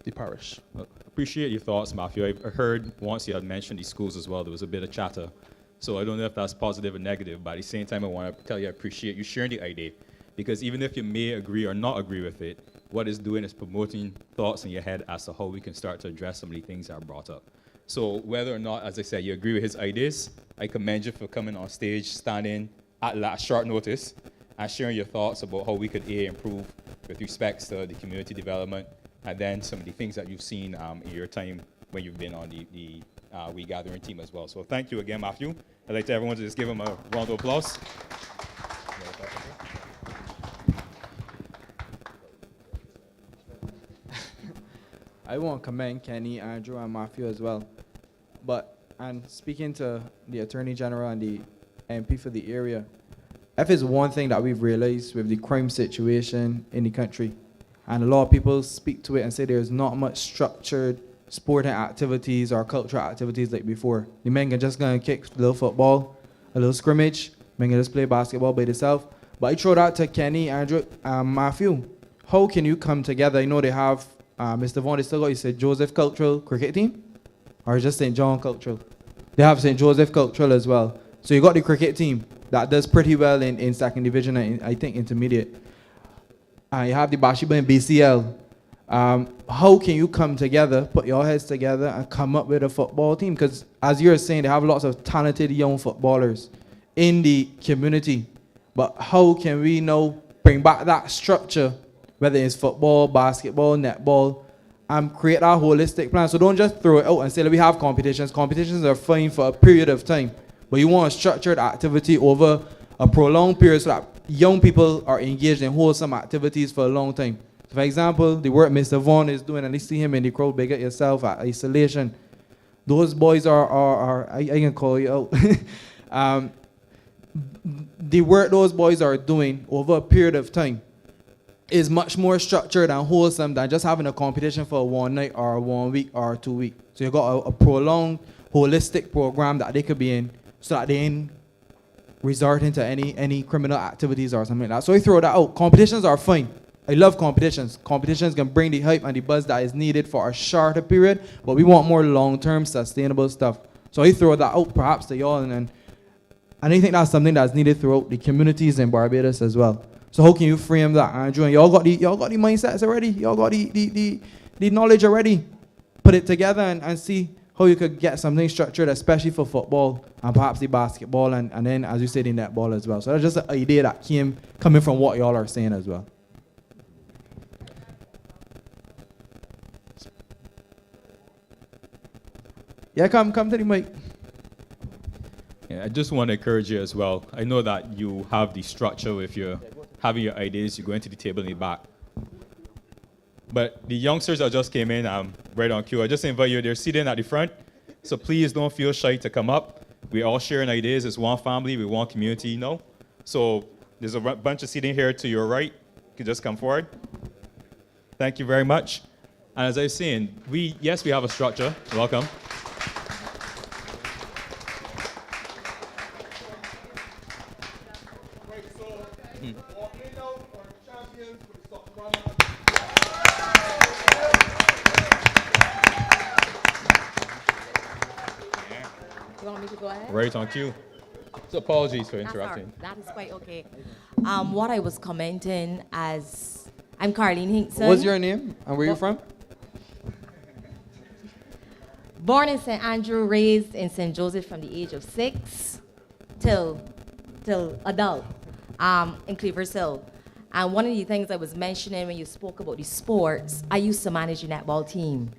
Speaker 14: the parish.
Speaker 10: Appreciate your thoughts, Matthew. I heard once you had mentioned these schools as well, there was a bit of chatter. So I don't know if that's positive or negative, but at the same time, I want to tell you I appreciate you sharing the idea. Because even if you may agree or not agree with it, what it's doing is promoting thoughts in your head as to how we can start to address some of the things that are brought up. So whether or not, as I said, you agree with his ideas, I commend you for coming on stage, standing at short notice, and sharing your thoughts about how we could improve with respect to the community development, and then some of the things that you've seen in your time when you've been on the We Gathering team as well. So thank you again, Matthew. I'd like to everyone to just give him a round of applause.
Speaker 11: I want to commend Kenny, Andrew, and Matthew as well. And speaking to the Attorney General and the MP for the area, if it's one thing that we've realized with the crime situation in the country, and a lot of people speak to it and say there's not much structured sporting activities or cultural activities like before. The men can just go and kick a little football, a little scrimmage, men can just play basketball by themselves. But I throw that to Kenny, Andrew, and Matthew. How can you come together? I know they have Mr. Vaughan, they still got, you said, Joseph Cultural Cricket Team? Or just St. John Cultural? They have St. Joseph Cultural as well. So you got the cricket team that does pretty well in second division and I think intermediate. You have the Bathsheba and BCL. How can you come together, put your heads together and come up with a football team? Because as you're saying, they have lots of talented young footballers in the community. But how can we now bring back that structure, whether it's football, basketball, netball, and create our holistic plan? So don't just throw it out and say that we have competitions. Competitions are fine for a period of time, but you want a structured activity over a prolonged period so that young people are engaged in wholesome activities for a long time. For example, the work Mr. Vaughan is doing, and you see him in the crowd, big at yourself at isolation. Those boys are I can call you out. The work those boys are doing over a period of time is much more structured and wholesome than just having a competition for 1 night or 1 week or 2 weeks. So you got a prolonged, holistic program that they could be in so that they ain't resort into any criminal activities or something like that. So we throw that out. Competitions are fine. I love competitions. Competitions can bring the hype and the buzz that is needed for a shorter period, but we want more long-term sustainable stuff. So I throw that out perhaps to y'all, and I think that's something that's needed throughout the communities in Barbados as well. So how can you frame that, Andrew? And y'all got the mindsets already. Y'all got the knowledge already. Put it together and see how you could get something structured, especially for football and perhaps the basketball and then, as you said, the netball as well. So that's just an idea that coming from what y'all are saying as well. Yeah, come to the mic.
Speaker 10: Yeah, I just want to encourage you as well. I know that you have the structure if you're having your ideas, you go into the table in the back. But the youngsters that just came in, right on cue, I just invite you, they're seated at the front. So please don't feel shy to come up. We're all sharing ideas as one family, we're one community, you know. So there's a bunch of seating here to your right. You can just come forward. Thank you very much. And as I was saying, yes, we have a structure. Welcome.
Speaker 15: You want me to go ahead?
Speaker 10: Right on cue. Apologies for
Speaker 15: That's
Speaker 10: interrupting.
Speaker 15: that is quite okay. What I was commenting as I'm Carlene Hinkson.
Speaker 11: What's your name and where you from?
Speaker 15: Born in St. Andrew, raised in St. Joseph from the age of 6 till adult in Cleavers Hill. And one of the things I was mentioning when you spoke about the sports, I used to manage a netball team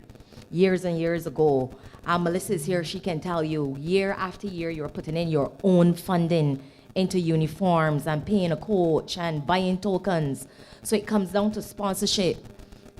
Speaker 15: years and years ago. Melissa's here, she can tell you, year after year, you're putting in your own funding into uniforms and paying a coach and buying tokens. So it comes down to sponsorship.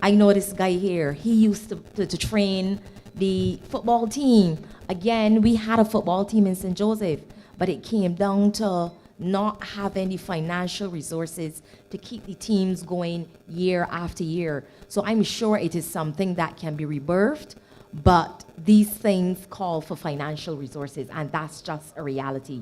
Speaker 15: I know this guy here, he used to train the football team. Again, we had a football team in St. Joseph, but it came down to not having the financial resources to keep the teams going year after year. So I'm sure it is something that can be rebirthed, but these things call for financial resources, and that's just a reality.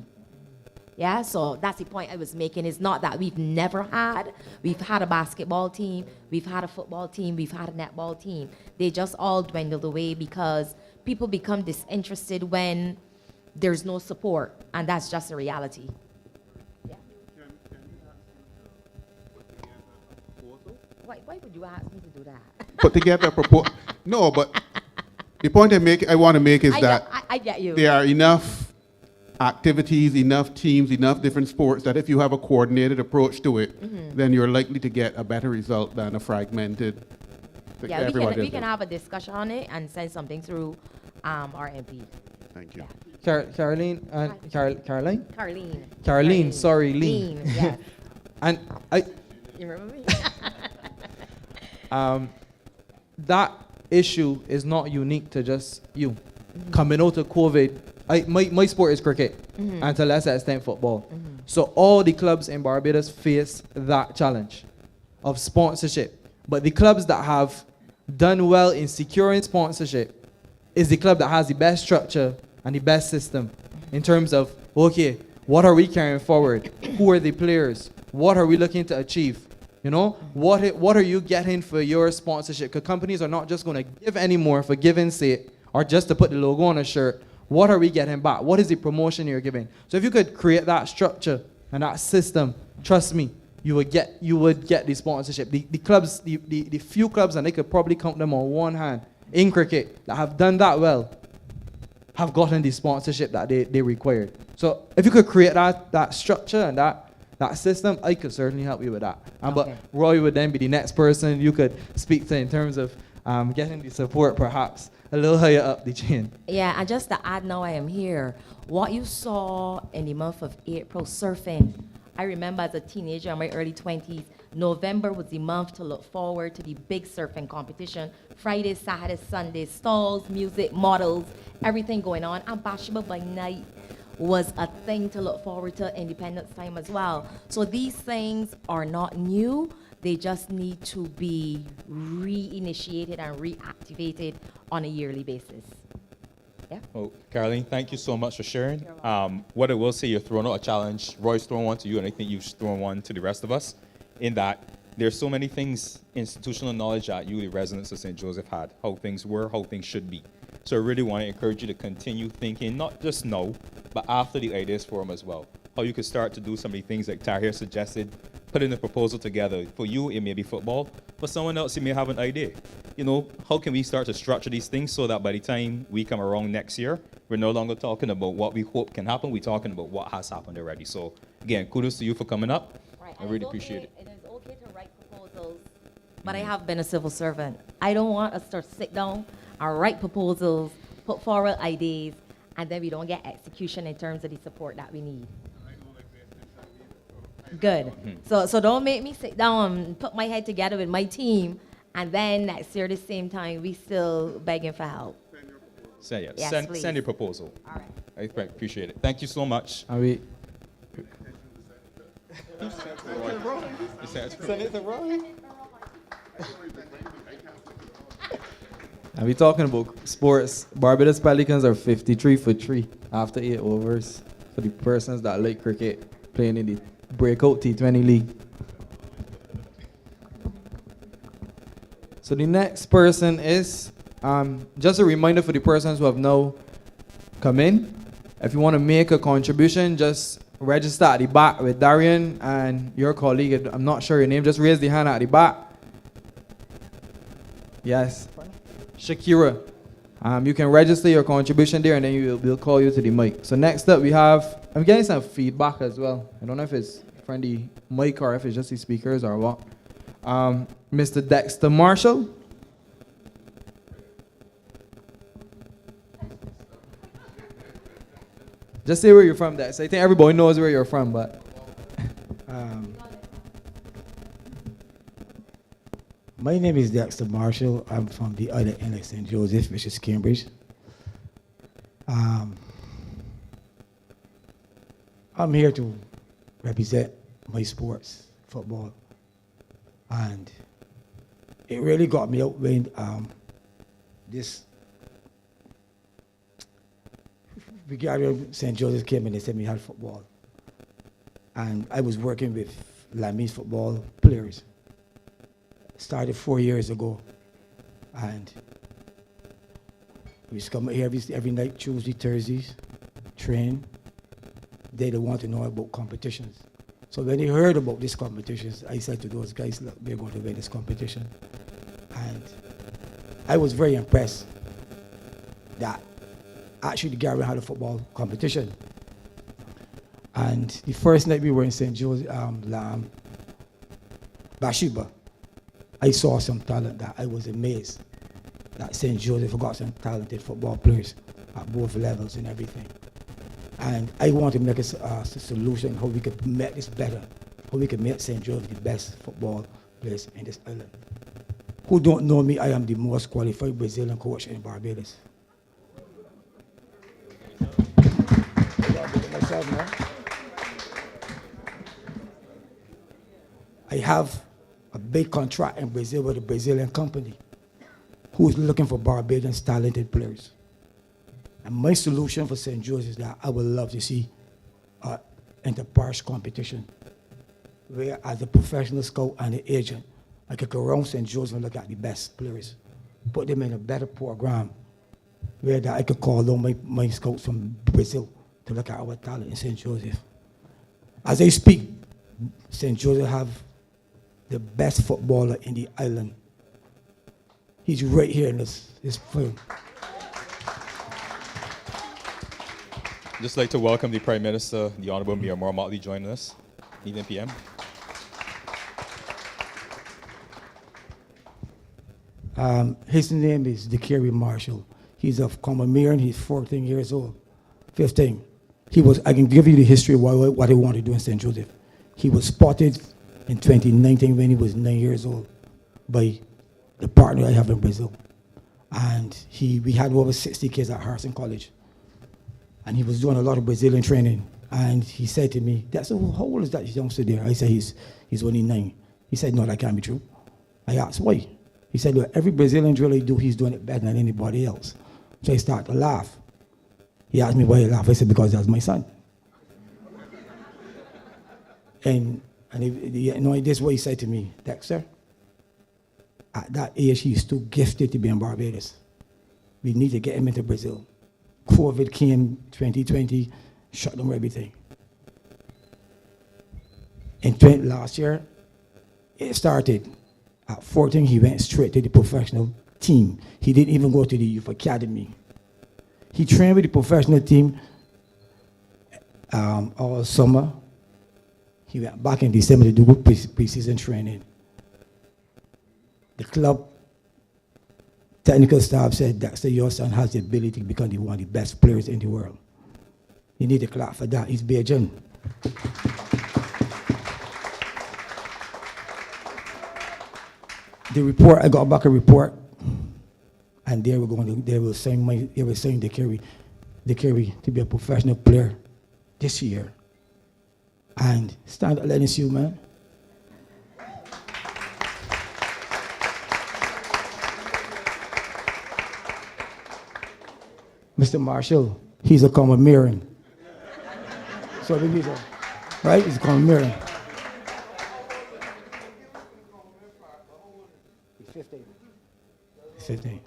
Speaker 15: Yeah, so that's the point I was making. It's not that we've never had. We've had a basketball team, we've had a football team, we've had a netball team. They just all dwindled away because people become disinterested when there's no support, and that's just a reality. Yeah. Why would you ask me to do that?
Speaker 9: Put together a proposal. No, but the point I want to make is that
Speaker 15: I get you.
Speaker 9: there are enough activities, enough teams, enough different sports that if you have a coordinated approach to it, then you're likely to get a better result than a fragmented.
Speaker 15: Yeah, we can have a discussion on it and send something through our MP.
Speaker 9: Thank you.
Speaker 15: Yeah.
Speaker 11: Caroline? Caroline?
Speaker 15: Carlene.
Speaker 11: Sorry, Lean.
Speaker 15: Yes.
Speaker 11: And I...
Speaker 15: You remember me?
Speaker 11: That issue is not unique to just you. Coming out of COVID, my sport is cricket, and to a lesser extent football. So all the clubs in Barbados face that challenge of sponsorship. But the clubs that have done well in securing sponsorship is the club that has the best structure and the best system in terms of, okay, what are we carrying forward? Who are the players? What are we looking to achieve? You know, what are you getting for your sponsorship? Because companies are not just going to give anymore for giving's sake or just to put the logo on a shirt. What are we getting back? What is the promotion you're giving? So if you could create that structure and that system, trust me, you would get the sponsorship. The clubs, the few clubs, and they could probably count them on one hand in cricket that have done that well, have gotten the sponsorship that they required. So if you could create that structure and that system, I could certainly help you with that. But Roy would then be the next person you could speak to in terms of getting the support perhaps a little higher up the chain.
Speaker 15: Yeah, and just to add now I am here, what you saw in the month of April surfing, I remember as a teenager in my early 20s, November was the month to look forward to the big surfing competition. Friday, Saturday, Sunday, stalls, music, models, everything going on. And Bathsheba by night was a thing to look forward to, Independence Time as well. So these things are not new. They just need to be reinitiated and reactivated on a yearly basis. Yeah.
Speaker 10: Well, Caroline, thank you so much for sharing. What I will say, you're throwing out a challenge. Roy's thrown one to you, and I think you've thrown one to the rest of us, in that there's so many things, institutional knowledge that you, the residents of St. Joseph, had, how things were, how things should be. So I really want to encourage you to continue thinking, not just now, but after the Ideas Forum as well. How you could start to do some of the things like Tahir suggested, putting a proposal together. For you, it may be football. For someone else, it may have an idea. You know, how can we start to structure these things so that by the time we come around next year, we're no longer talking about what we hope can happen, we're talking about what has happened already. So again, kudos to you for coming up.
Speaker 15: Right.
Speaker 10: I really appreciate it.
Speaker 15: It is okay to write proposals, but I have been a civil servant. I don't want us to sit down and write proposals, put forward ideas, and then we don't get execution in terms of the support that we need. Good. So don't make me sit down and put my head together with my team, and then next year, the same time, we still begging for help.
Speaker 10: Send your proposal.
Speaker 15: All right.
Speaker 10: I appreciate it. Thank you so much.
Speaker 11: Are we?
Speaker 10: Send it to Roy.
Speaker 11: And we talking about sports. Barbados Pelicans are 53 for 3 after 8 overs for the persons that like cricket playing in the breakout T20 league. So the next person is, just a reminder for the persons who have now come in, if you want to make a contribution, just register at the back with Darian and your colleague. I'm not sure your name. Just raise the hand at the back. Yes. Shakira. You can register your contribution there and then we'll call you to the mic. So next up we have, I'm getting some feedback as well. I don't know if it's from the mic or if it's just the speakers or what. Mr. Dexter Marshall. Just say where you're from, Dex. I think everybody knows where you're from, but.
Speaker 16: My name is Dexter Marshall. I'm from the other end of St. Joseph, which is Cambridge. I'm here to represent my sports, football. And it really got me out when this Brigadier St. Joseph came and they said we had football. And I was working with Lamis football players. Started 4 years ago. And we used to come here every night, Tuesday, Thursdays, train. They don't want to know about competitions. So when they heard about these competitions, I said to those guys, look, we're going to win this competition. And I was very impressed that actually the Gary had a football competition. And the first night we were in St. Joseph, Bathsheba, I saw some talent that I was amazed that St. Joseph got some talented football players at both levels and everything. And I want to make a solution how we could make this better, how we could make St. Joseph the best football place in this island. Who don't know me, I am the most qualified Brazilian coach in Barbados. I have a big contract in Brazil with a Brazilian company who is looking for Barbadians talented players. And my solution for St. Joseph is that I would love to see an inter-parish competition where as a professional scout and an agent, I could go around St. Joseph and look at the best players, put them in a better program where that I could call on my scouts from Brazil to look at our talent in St. Joseph. As I speak, St. Joseph have the best footballer in the island. He's right here in this film.
Speaker 10: Just like to welcome the Prime Minister, the Honorable Miamor Motley, joining us. 11 p.m.
Speaker 16: His name is Dickery Marshall. He's of Comamere, he's 14 years old. 15. I can give you the history of what he wanted to do in St. Joseph. He was spotted in 2019 when he was 9 years old by the partner I have in Brazil. And we had over 60 kids at Harrison College. And he was doing a lot of Brazilian training. And he said to me, how old is that youngster there? I said, he's only 9. He said, no, that can't be true. I asked, why? He said, look, every Brazilian drill I do, he's doing it better than anybody else. So I started to laugh. He asked me why I laughed. I said, because that's my son. And this is what he said to me, Dexter, at that age, he's too gifted to be in Barbados. We need to get him into Brazil. COVID came 2020, shut down everything. Last year, it started. At 14, he went straight to the professional team. He didn't even go to the youth academy. He trained with the professional team all summer. He went back in December to do pre-season training. The club technical staff said, Dexter, your son has the ability to become one of the best players in the world. You need to clap for that. He's Beijing. The report, I got back a report, and they will sign the carry to be a professional player this year. And stand up, let us see you, man. Mr. Marshall, he's a Comamerian. So we need right? He's a Comamerian. He's 15. He's 15.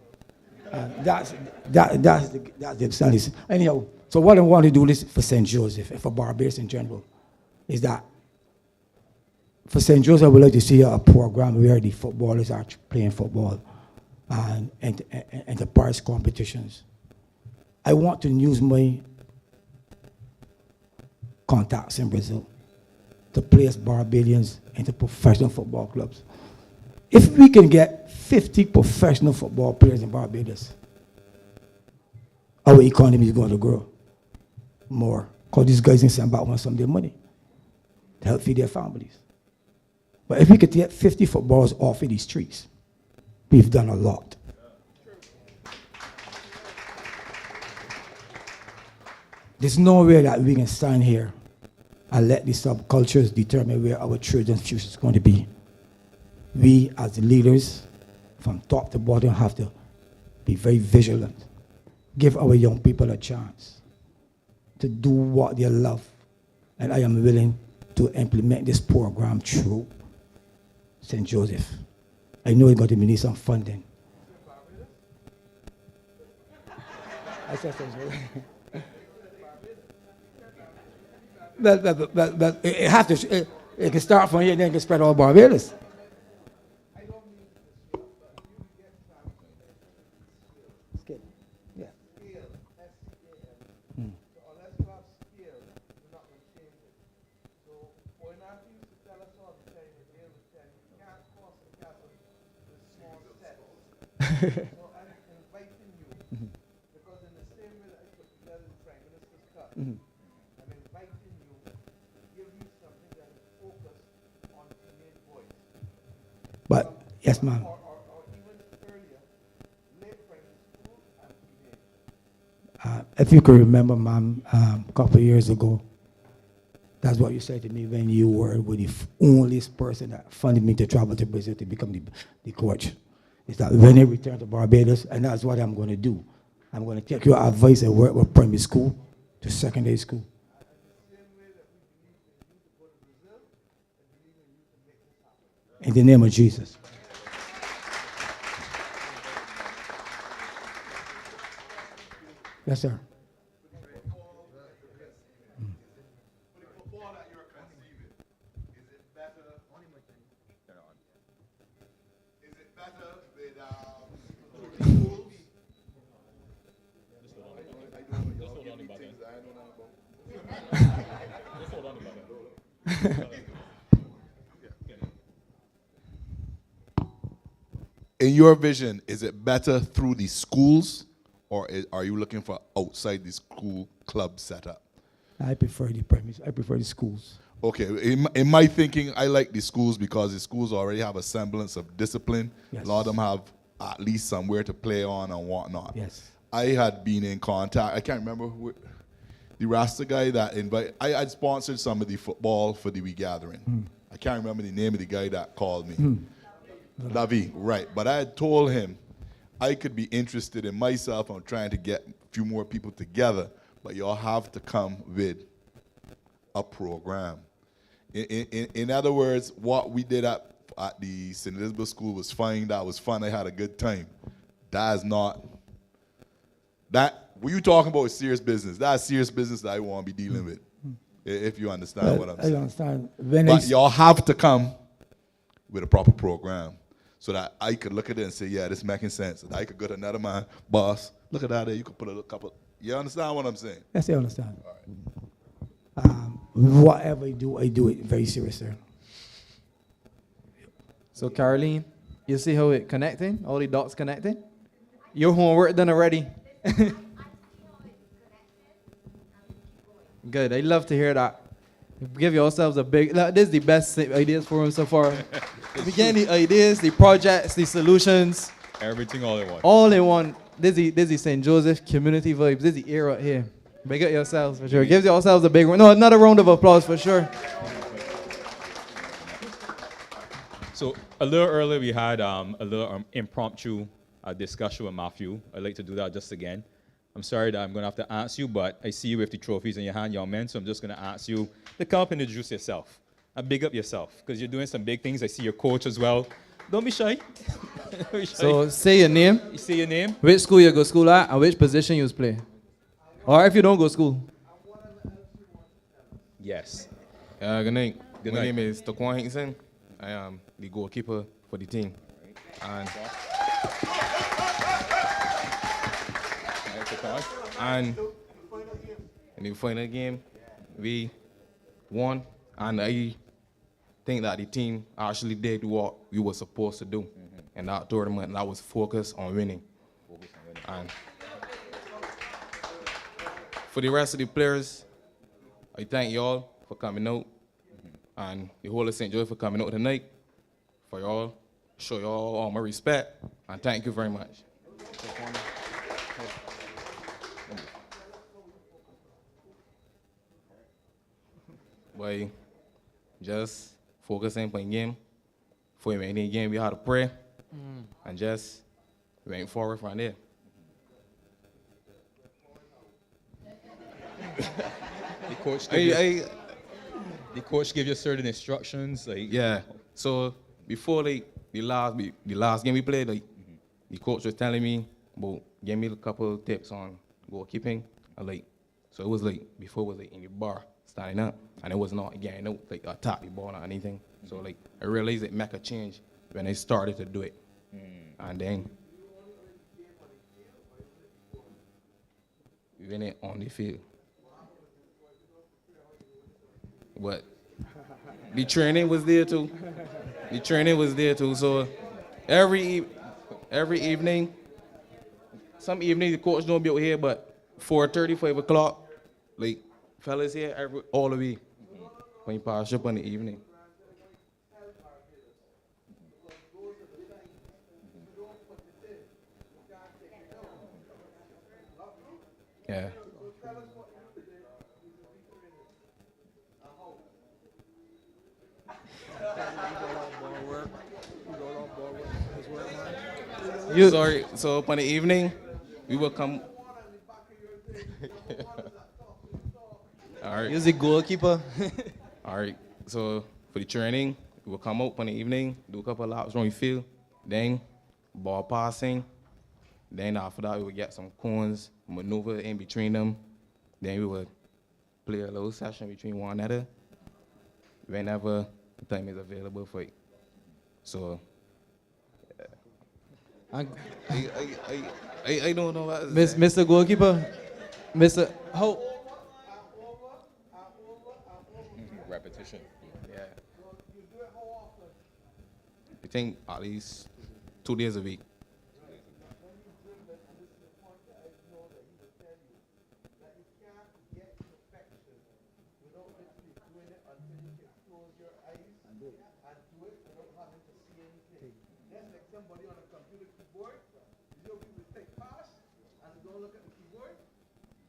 Speaker 16: That's the studies. Anyhow, so what I want to do is for St. Joseph and for Barbados in general is that for St. Joseph, I would like to see a program where the footballers are playing football and the parish competitions. I want to use my contacts in Brazil to place Barbadians into professional football clubs. If we can get 50 professional football players in Barbados, our economy is going to grow more. Because these guys in Zimbabwe want some of their money to help feed their families. But if we could get 50 footballers off of these streets, we've done a lot. There's no way that we can stand here and let the subcultures determine where our children's future is going to be. We, as the leaders, from top to bottom, have to be very vigilant. Give our young people a chance to do what they love. And I am willing to implement this program through St. Joseph. I know it's going to need some funding. I said St. Joseph. But it has to. It can start from here, then it can spread all Barbados. But yes, ma'am. If you could remember, ma'am, a couple of years ago, that's what you said to me when you were with the only person that funded me to travel to Brazil to become the coach. Is that when I return to Barbados, and that's what I'm going to do. I'm going to take your advice and work with primary school to secondary school. In the name of Jesus. Yes, sir.
Speaker 12: In your vision, is it better through the schools, or are you looking for outside the school club setup?
Speaker 16: I prefer the premise. I prefer the schools.
Speaker 12: Okay, in my thinking, I like the schools because the schools already have a semblance of discipline.
Speaker 16: Yes.
Speaker 12: A lot of them have at least somewhere to play on and whatnot.
Speaker 16: Yes.
Speaker 12: I had been in contact, I can't remember the Rasta guy that invited, I had sponsored some of the football for the regathering. I can't remember the name of the guy that called me. Lavi, right. But I had told him I could be interested in myself on trying to get a few more people together, but y'all have to come with a program. In other words, what we did at the St. Elizabeth School was fine. That was fun. I had a good time. That is not, that, what you talking about is serious business. That's serious business that I want to be dealing with, if you understand what I'm saying.
Speaker 16: I understand.
Speaker 12: But y'all have to come with a proper program so that I could look at it and say, yeah, this making sense. And I could go to another man, boss, look at that there, you could put a couple, you understand what I'm saying?
Speaker 16: Yes, I understand. All right. Whatever I do it very seriously.
Speaker 11: So Caroline, you see how it connecting? All the dots connecting? Your homework done already? Good, I love to hear that. Give yourselves a big, this is the best ideas forum so far. Begin the ideas, the projects, the solutions.
Speaker 10: Everything all in one.
Speaker 11: All in one. This is St. Joseph community vibes. This is the era here. Big up yourselves for sure. Give yourselves a big one. No, another round of applause for sure.
Speaker 10: So a little earlier we had a little impromptu discussion with Matthew. I'd like to do that just again. I'm sorry that I'm going to have to ask you, but I see you with the trophies in your hand, young men, so I'm just going to ask you to come up and introduce yourself and big up yourself because you're doing some big things. I see your coach as well. Don't be shy. Don't be shy.
Speaker 11: So say your name.
Speaker 10: You say your name.
Speaker 11: Which school you go school at and which position you play. Or if you don't go school.
Speaker 10: Yes.
Speaker 17: Good night.
Speaker 10: Good
Speaker 17: My
Speaker 10: night.
Speaker 17: name is Taquan Hinkson. I am the goalkeeper for the team. And in the final game, we won, and I think that the team actually did what we were supposed to do in that tournament, and that was focus on winning. And for the rest of the players, I thank y'all for coming out, and the whole of St. Joseph for coming out tonight. For y'all, show y'all all my respect, and thank you very much. By just focusing on game, for any game we had to pray, and just went forward from there.
Speaker 10: The coach gave you certain instructions, like
Speaker 17: Yeah. So before the last game we played, the coach was telling me about gave me a couple of tips on goalkeeping, and so it was before it was in the bar standing up, and it was not getting out a tap the ball or anything. So I realized it make a change when I started to do it, and then we went it on the field. But the training was there too. The training was there too. So every evening, some evenings the coach don't be out here, but 4:30, 5 o'clock, fellas here all the way when you pass up in the evening. Yeah. Sorry, so upon the evening, we will come. All right.
Speaker 11: You're the goalkeeper.
Speaker 17: All right, so for the training, we will come up on the evening, do a couple of laps around the field, then ball passing. Then after that, we will get some cones, maneuver in between them. Then we will play a little session between one another whenever the time is available for it. So, I don't know what to say.
Speaker 11: Mr. Goalkeeper, Mr. How?
Speaker 10: repetition.
Speaker 17: Yeah. I think at least 2 days a week.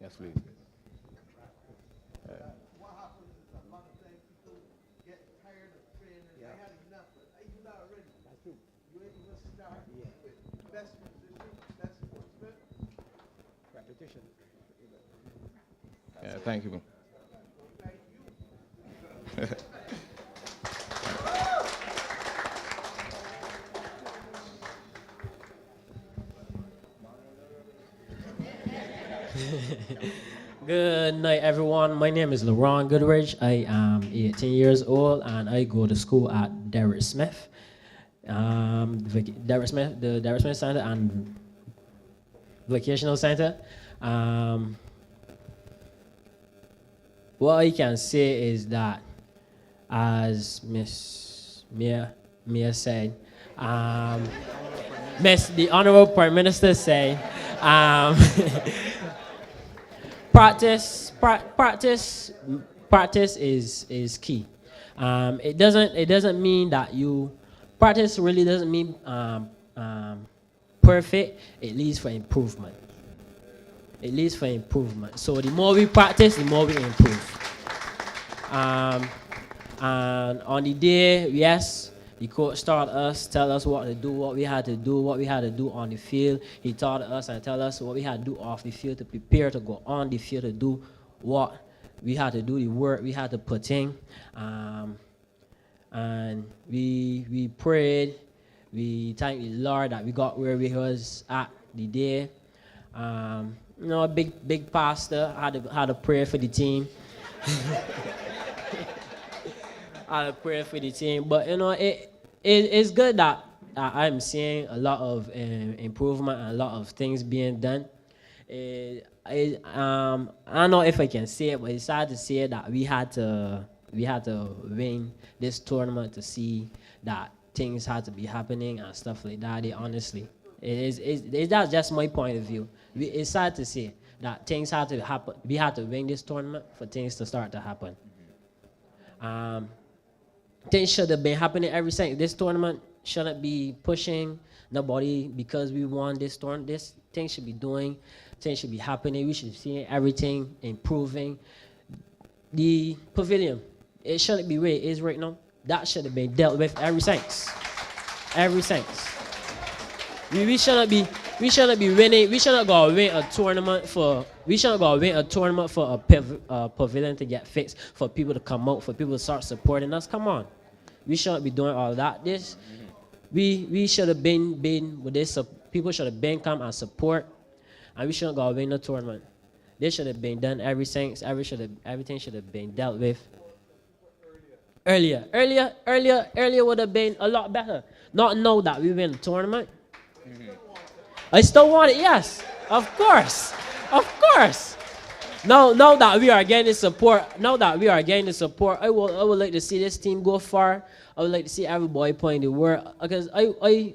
Speaker 17: Yes, please.
Speaker 18: What happens is a lot of times people get tired of training. They had enough, but you're not ready. That's true. You ain't even start with best musician, best sportsman. Repetition.
Speaker 17: Yeah, thank you.
Speaker 19: Good night, everyone. My name is LaRon Goodrich. I am 18 years old, and I go to school at Derek Smith. The Derek Smith Center and Vocational Center. What I can say is that, as Miss Mia said, the Honorable Prime Minister said, practice is key. It doesn't mean that practice really doesn't mean perfect. It leads for improvement. It leads for improvement. So the more we practice, the more we improve. And on the day, yes, the coach taught us, tell us what to do, what we had to do on the field. He taught us and tell us what we had to do off the field to prepare to go on the field to do what we had to do, the work we had to put in. And we prayed, We thank the Lord that we got where we was at the day. You know, a big pastor had a prayer for the team. Had a prayer for the team, but you know, it's good that I'm seeing a lot of improvement and a lot of things being done. I don't know if I can say it, but it's sad to say that we had to win this tournament to see that things had to be happening and stuff like that. Honestly, that's just my point of view. It's sad to say that things had to happen. We had to win this tournament for things to start to happen. Things should have been happening every second. This tournament shouldn't be pushing nobody because we won this tournament. This thing should be doing. Things should be happening. We should see everything improving. The pavilion, it shouldn't be where it is right now. That should have been dealt with every since. Every since. We shouldn't be winning. We shouldn't go win a tournament for. We shouldn't go win a tournament for a pavilion to get fixed, for people to come out, for people to start supporting us. Come on, we shouldn't be doing all that. We should have been with this. People should have been come and support, and we shouldn't go win a tournament. This should have been done every since. Everything should have been dealt with earlier. Earlier would have been a lot better. Not know that we win the tournament. I still want it, yes. Of course. Now that we are getting support, I would like to see this team go far. I would like to see everybody playing the world. Because I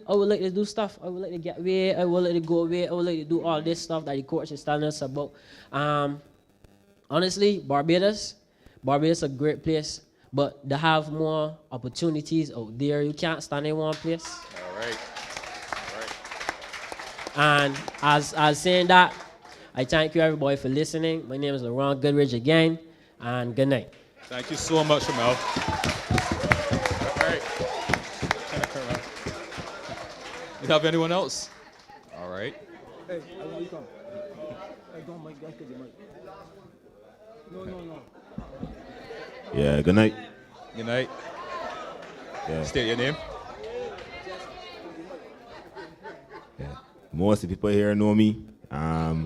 Speaker 19: would like to do stuff. I would like to get away. I would like to go away. I would like to do all this stuff that the coach is telling us about. Honestly, Barbados is a great place. But to have more opportunities out there, you can't stand in one place.
Speaker 10: All right.
Speaker 19: And as saying that, I thank you everybody for listening. My name is Laurent Goodrich again, and good night.
Speaker 10: Thank you so much, Ramel. All right. You have anyone else? All right.
Speaker 16: Hey, I want you to come. Hey, don't make that the mic. No.
Speaker 20: Yeah, good night.
Speaker 10: Good night.
Speaker 20: Yeah.
Speaker 10: State your name.
Speaker 20: Yeah. Most of the people here know me. My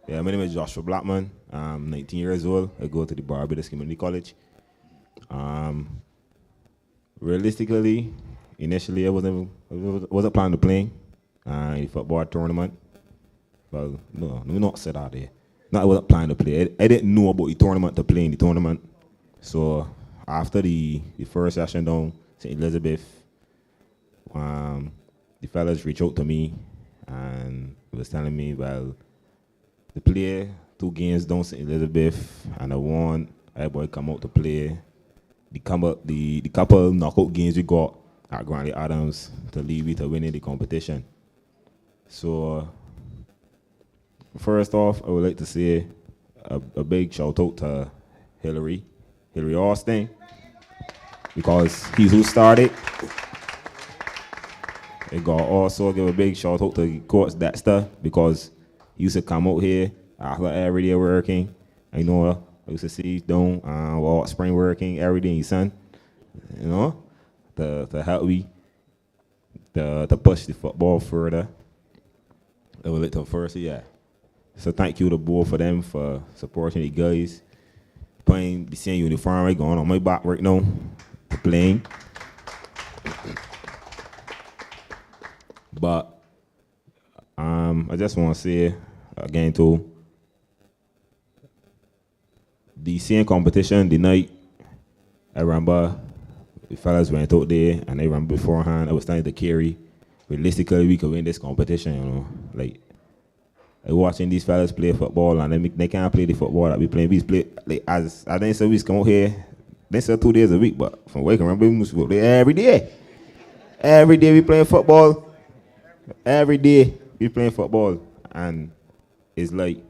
Speaker 20: name is Joshua Blackman. I'm 19 years old. I go to the Barbados Community College. Realistically, initially I wasn't planning to play in the football tournament. Well, no, let me not say that there. No, I wasn't planning to play. I didn't know about the tournament to play in the tournament. So after the first session down St. Elizabeth, the fellas reached out to me and was telling me, well, to play 2 games down St. Elizabeth, and I want everybody come out to play the couple knockout games we got at Granley Adams to leave it to winning the competition. So first off, I would like to say a big shout out to Hillary Austin, because he's who started. I got also give a big shout out to Coach Dexter, because he used to come out here after every day working. I know I used to see him down all spring working every day in the sun, you know, to help me to push the football further. I would like to first, yeah. So thank you to both of them for supporting the guys. Playing the same uniform right going on my back right now, playing. But I just want to say again too, the same competition, the night, I remember the fellas went out there, and I remember beforehand I was starting to carry. Realistically, we could win this competition, you know. Like, I watching these fellas play football, and they can't play the football that we play. We play, like, as I didn't say we come out here, they say 2 days a week, but from what I can remember, we must go there every day. Every day we playing football. Every day we playing football. And it's like,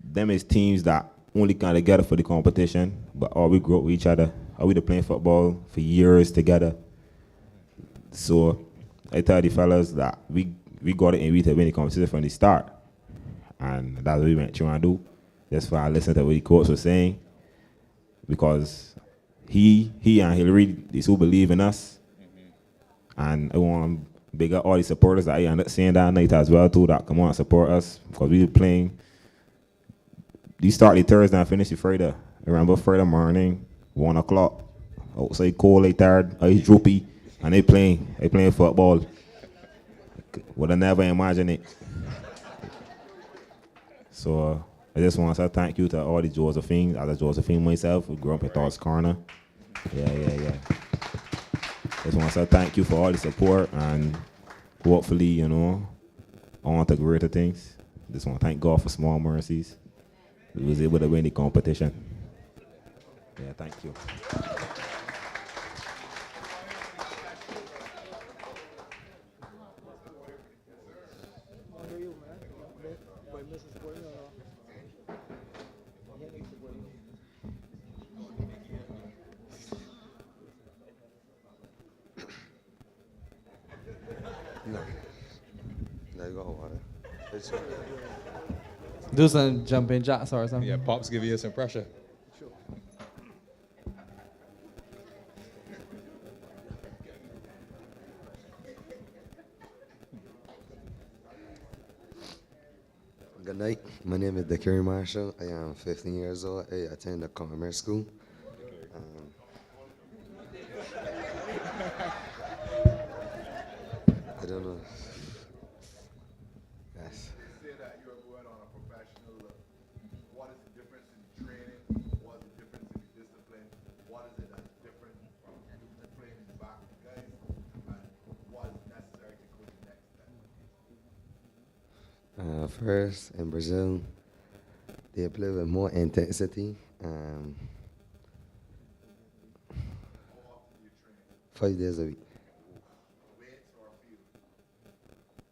Speaker 20: them is teams that only come together for the competition, but all we grow up with each other. Are we playing football for years together? So I tell the fellas that we got it and we to win the competition from the start. And that's what we went trying to do. That's why I listened to what the coach was saying. Because he and Hillary, they so believe in us. And I want to big up all the supporters that I ended up seeing that night as well too, that come on and support us, because we were playing. You start the Thursday and finish the Friday. I remember Friday morning, 1 o'clock, outside cold, like tired, eyes droopy, and they playing football. Would have never imagined it. So I just want to say thank you to all the Josephines. As a Josephine myself, we grew up in Thor's Corner. Yeah. Just want to say thank you for all the support, and hopefully, you know, on to greater things. Just want to thank God for small mercies. We was able to win the competition. Yeah, thank you.
Speaker 21: No. There you go, water.
Speaker 11: Do some jumping jacks or something.
Speaker 10: Yeah, Pops give you some pressure.
Speaker 21: Good night. My name is Courtyard Marshall. I am 15 years old. I attend the commerce school. I don't know. Yes.
Speaker 12: Say that you are going on a professional look. What is the difference in training? What is the difference in the discipline? What is it that's different from playing in the back of the guys? And what is necessary to go to the next step?
Speaker 21: First, in Brazil, they play with more intensity. 5 days a week.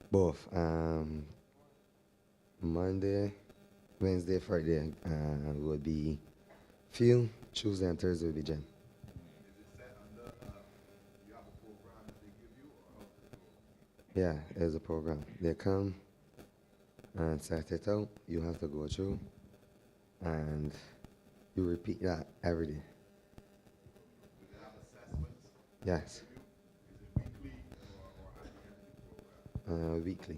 Speaker 21: Both. Monday, Wednesday, Friday would be field. Tuesday and Thursday would be gym. Yeah, there's a program. They come and set it out. You have to go through, and you repeat that every day. Yes. Weekly.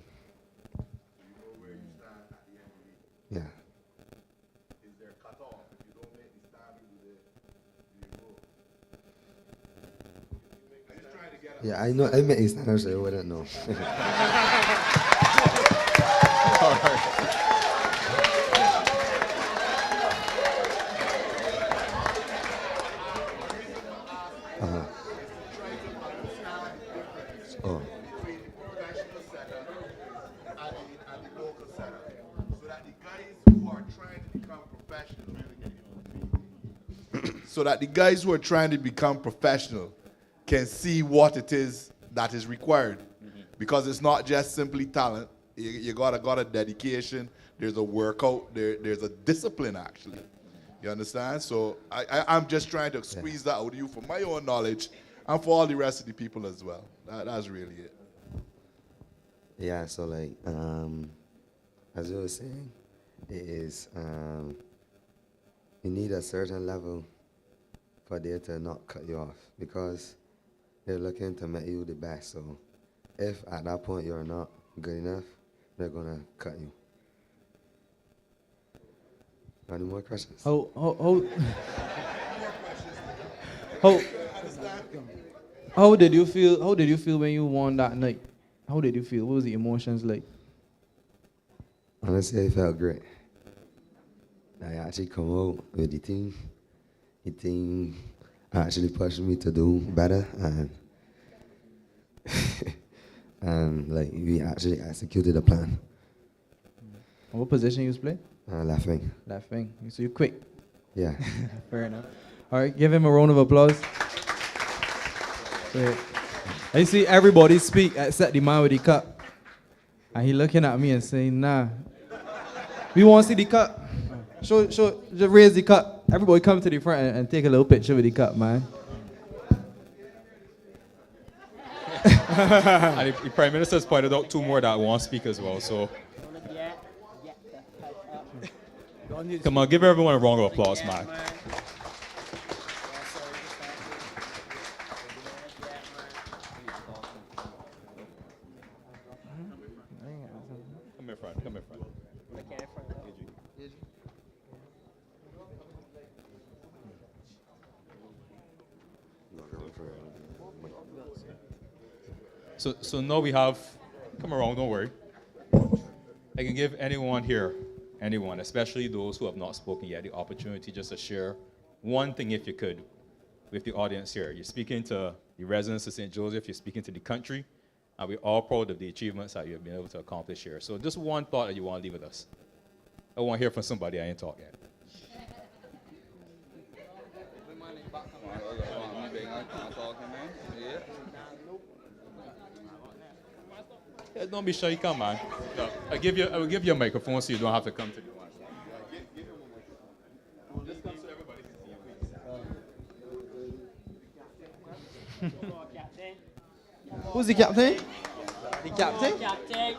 Speaker 21: Yeah.
Speaker 12: Is there a cutoff? If you don't make the standard, do you go? I'm just trying to get
Speaker 21: Yeah, I know. I met his standards, so I wouldn't know. Oh.
Speaker 12: So that the guys who are trying to become professional can see what it is that is required. Because it's not just simply talent. You got a dedication, there's a workout, there's a discipline actually. You understand? So I'm just trying to squeeze that out of you for my own knowledge and for all the rest of the people as well. That's really it.
Speaker 21: Yeah, so like, as you were saying, it is, you need a certain level for they to not cut you off, because they're looking to make you the best. So if at that point you're not good enough, they're gonna cut you. Any more questions?
Speaker 11: How did you feel? How did you feel when you won that night? How did you feel? What was the emotions like?
Speaker 21: Honestly, I felt great. I actually come out with the team. The team actually pushed me to do better, and like we actually executed the plan.
Speaker 11: What position you was playing?
Speaker 21: Left wing.
Speaker 11: Left wing. So you quick.
Speaker 21: Yeah.
Speaker 11: Fair enough. All right, give him a round of applause. So, I see everybody speak except the man with the cup, and he looking at me and saying, "Nah, we want to see the cup. Show, just raise the cup. Everybody come to the front and take a little picture with the cup, man."
Speaker 10: And the Prime Minister's pointed out 2 more that want to speak as well. So come on, give everyone a round of applause, man. front. Come in front. So now we have, come around, don't worry. I can give anyone here, anyone, especially those who have not spoken yet, the opportunity just to share one thing, if you could, with the audience here. You're speaking to the residents of St. Joseph, you're speaking to the country, and we're all proud of the achievements that you've been able to accomplish here. So just one thought that you want to leave with us. I want to hear from somebody I ain't talked yet. Yeah, don't be shy, come on. No, I will give you a microphone so you don't have to come to the one. Just come so everybody can see you.
Speaker 11: Who's the captain?
Speaker 19: The captain? Captain.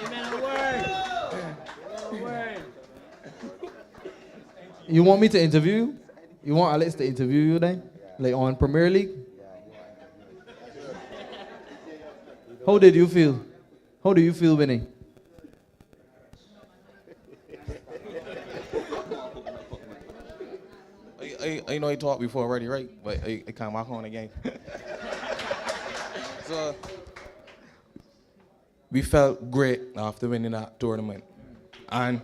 Speaker 19: Amen. A word.
Speaker 11: You want me to interview you? You want Alex to interview you then? Like on Premier League? How did you feel? How do you feel winning?
Speaker 17: I know I talked before already, right? But I come back on again. So we felt great after winning that tournament. And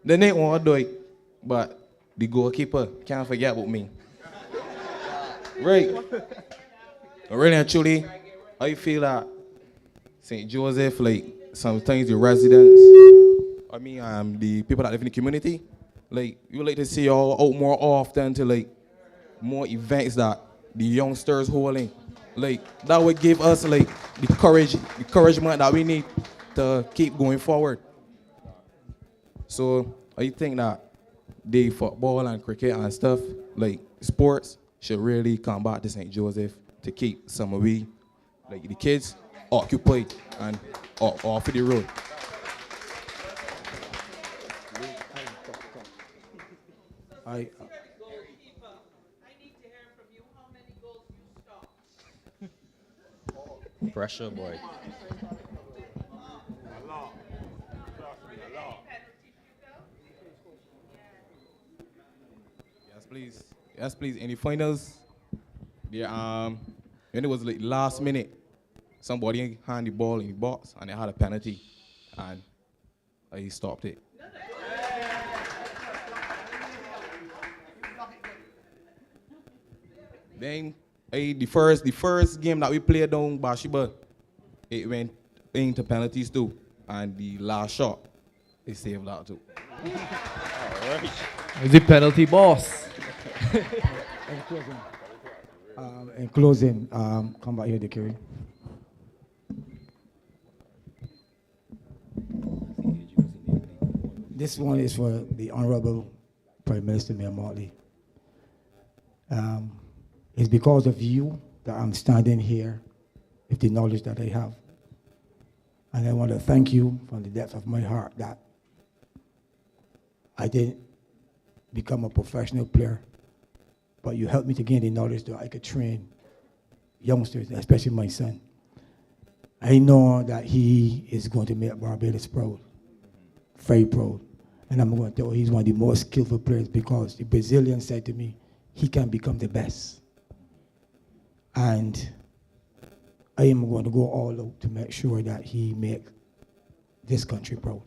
Speaker 17: they didn't want to do it, but the goalkeeper can't forget about me. Right. Really and truly, I feel that St. Joseph, like sometimes the residents, the people that live in the community, like we would like to see y'all out more often to like more events that the youngsters holding. Like that would give us like the encouragement that we need to keep going forward. So I think that the football and cricket and stuff, like sports, should really come back to St. Joseph to keep some of we, like the kids, occupied and off of the road.
Speaker 10: Pressure, boy.
Speaker 17: Yes, please. Yes, please. In the finals, when it was like last minute, somebody hand the ball in the box and they had a penalty, and he stopped it. Then the first game that we played down Bashiba, it went into penalties too, and the last shot, they saved that too.
Speaker 10: All right.
Speaker 11: Is the penalty boss?
Speaker 16: In closing, come back here, Dickery. This one is for the Honorable Prime Minister Mayor Motley. It's because of you that I'm standing here with the knowledge that I have. And I want to thank you from the depth of my heart that I didn't become a professional player, but you helped me to gain the knowledge that I could train youngsters, especially my son. I know that he is going to make Barbados proud, very proud. And I'm going to tell you he's one of the most skillful players because the Brazilian said to me, he can become the best. And I am going to go all out to make sure that he make this country proud.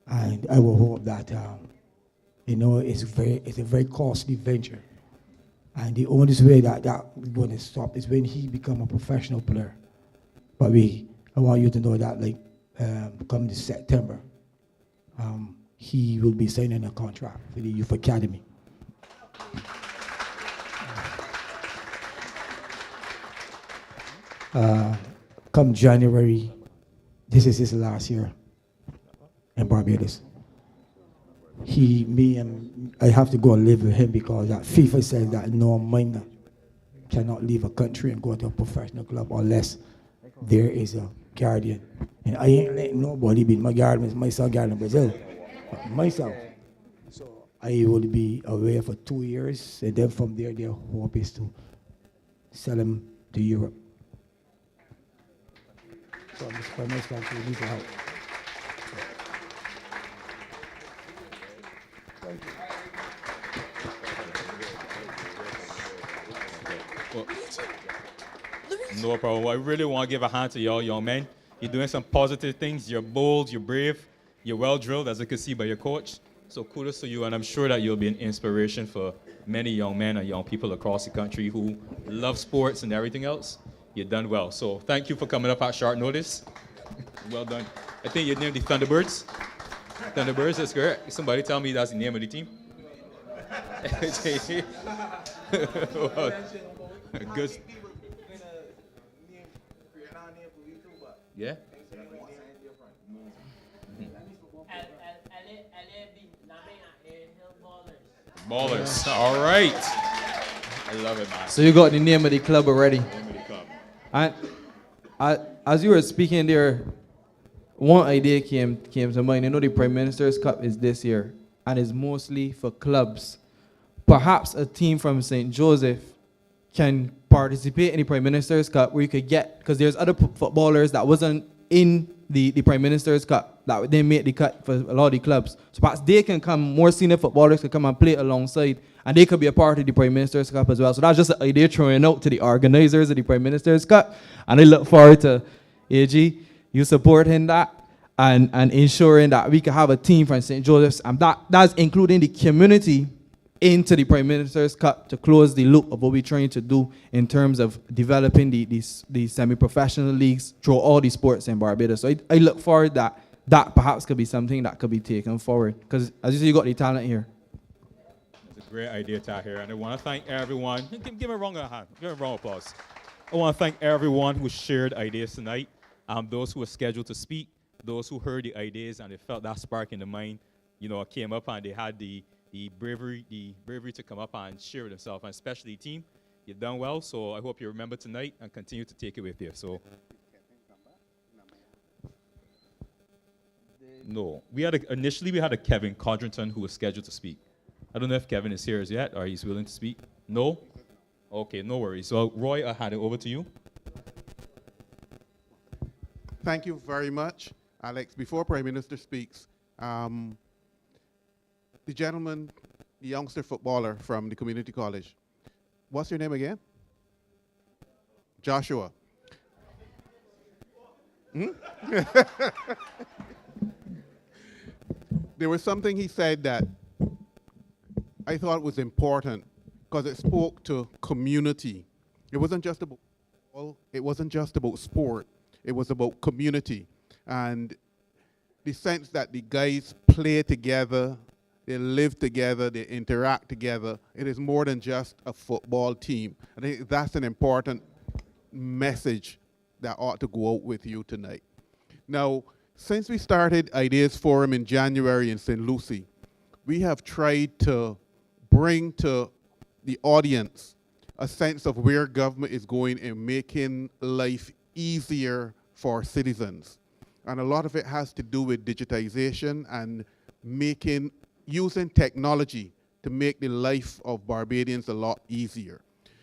Speaker 16: And I will hope that, it's a very costly venture. And the only way that is going to stop is when he become a professional player. But I want you to know that, like, come this September, he will be signing a contract for the Youth Academy. Come January, this is his last year in Barbados. I have to go and live with him because that FIFA says that no minor cannot leave a country and go to a professional club unless there is a guardian. And I ain't letting nobody be my guardian, my son guardian in Brazil, but myself. So I will be away for 2 years, and then from there, their hope is to sell him to Europe. So Mr. Prime Minister, we need to help.
Speaker 10: Well, no problem. I really want to give a hand to y'all young men. You're doing some positive things. You're bold, you're brave, you're well drilled, as you can see by your coach. So kudos to you, and I'm sure that you'll be an inspiration for many young men and young people across the country who love sports and everything else. You've done well. So thank you for coming up at short notice. Well done. I think your name the Thunderbirds. Thunderbirds, that's correct. Somebody tell me that's the name of the team. Well, good. Yeah. Ballers. All right. I love it, man.
Speaker 11: So you got the name of the club already.
Speaker 10: Name of the club.
Speaker 11: And as you were speaking there, one idea came to mind. You know the Prime Minister's Cup is this year, and is mostly for clubs. Perhaps a team from St. Joseph can participate in the Prime Minister's Cup where you could get, because there's other footballers that wasn't in the Prime Minister's Cup that they made the cut for a lot of the clubs. So perhaps they can come, more senior footballers can come and play alongside, and they could be a part of the Prime Minister's Cup as well. So that's just an idea throwing out to the organizers of the Prime Minister's Cup, and I look forward to AG, you supporting that and ensuring that we can have a team from St. Joseph's, and that's including the community into the Prime Minister's Cup to close the loop of what we're trying to do in terms of developing the semi-professional leagues through all the sports in Barbados. So I look forward that perhaps could be something that could be taken forward, because as you see, you got the talent here.
Speaker 10: It's a great idea, Tahir, and I want to thank everyone. Give me a round of hand. Give me a round of applause. I want to thank everyone who shared ideas tonight, those who were scheduled to speak, those who heard the ideas and they felt that spark in the mind, came up and they had the bravery to come up and share with themselves, and especially the team. You've done well, so I hope you remember tonight and continue to take it with you. So, no, initially we had a Kevin Codrington who was scheduled to speak. I don't know if Kevin is here as yet or he's willing to speak. No? Okay, no worries. So Roy, I'll hand it over to you.
Speaker 9: Thank you very much, Alex. Before Prime Minister speaks, the gentleman, the youngster footballer from the community college, what's your name again? Joshua. Hmm? There was something he said that I thought was important because it spoke to community. It wasn't just about sport. It was about community and the sense that the guys play together, they live together, they interact together. It is more than just a football team. I think that's an important message that ought to go out with you tonight. Now, since we started Ideas Forum in January in St. Lucie, we have tried to bring to the audience a sense of where government is going in making life easier for citizens. And a lot of it has to do with digitization and using technology to make the life of Barbadians a lot easier.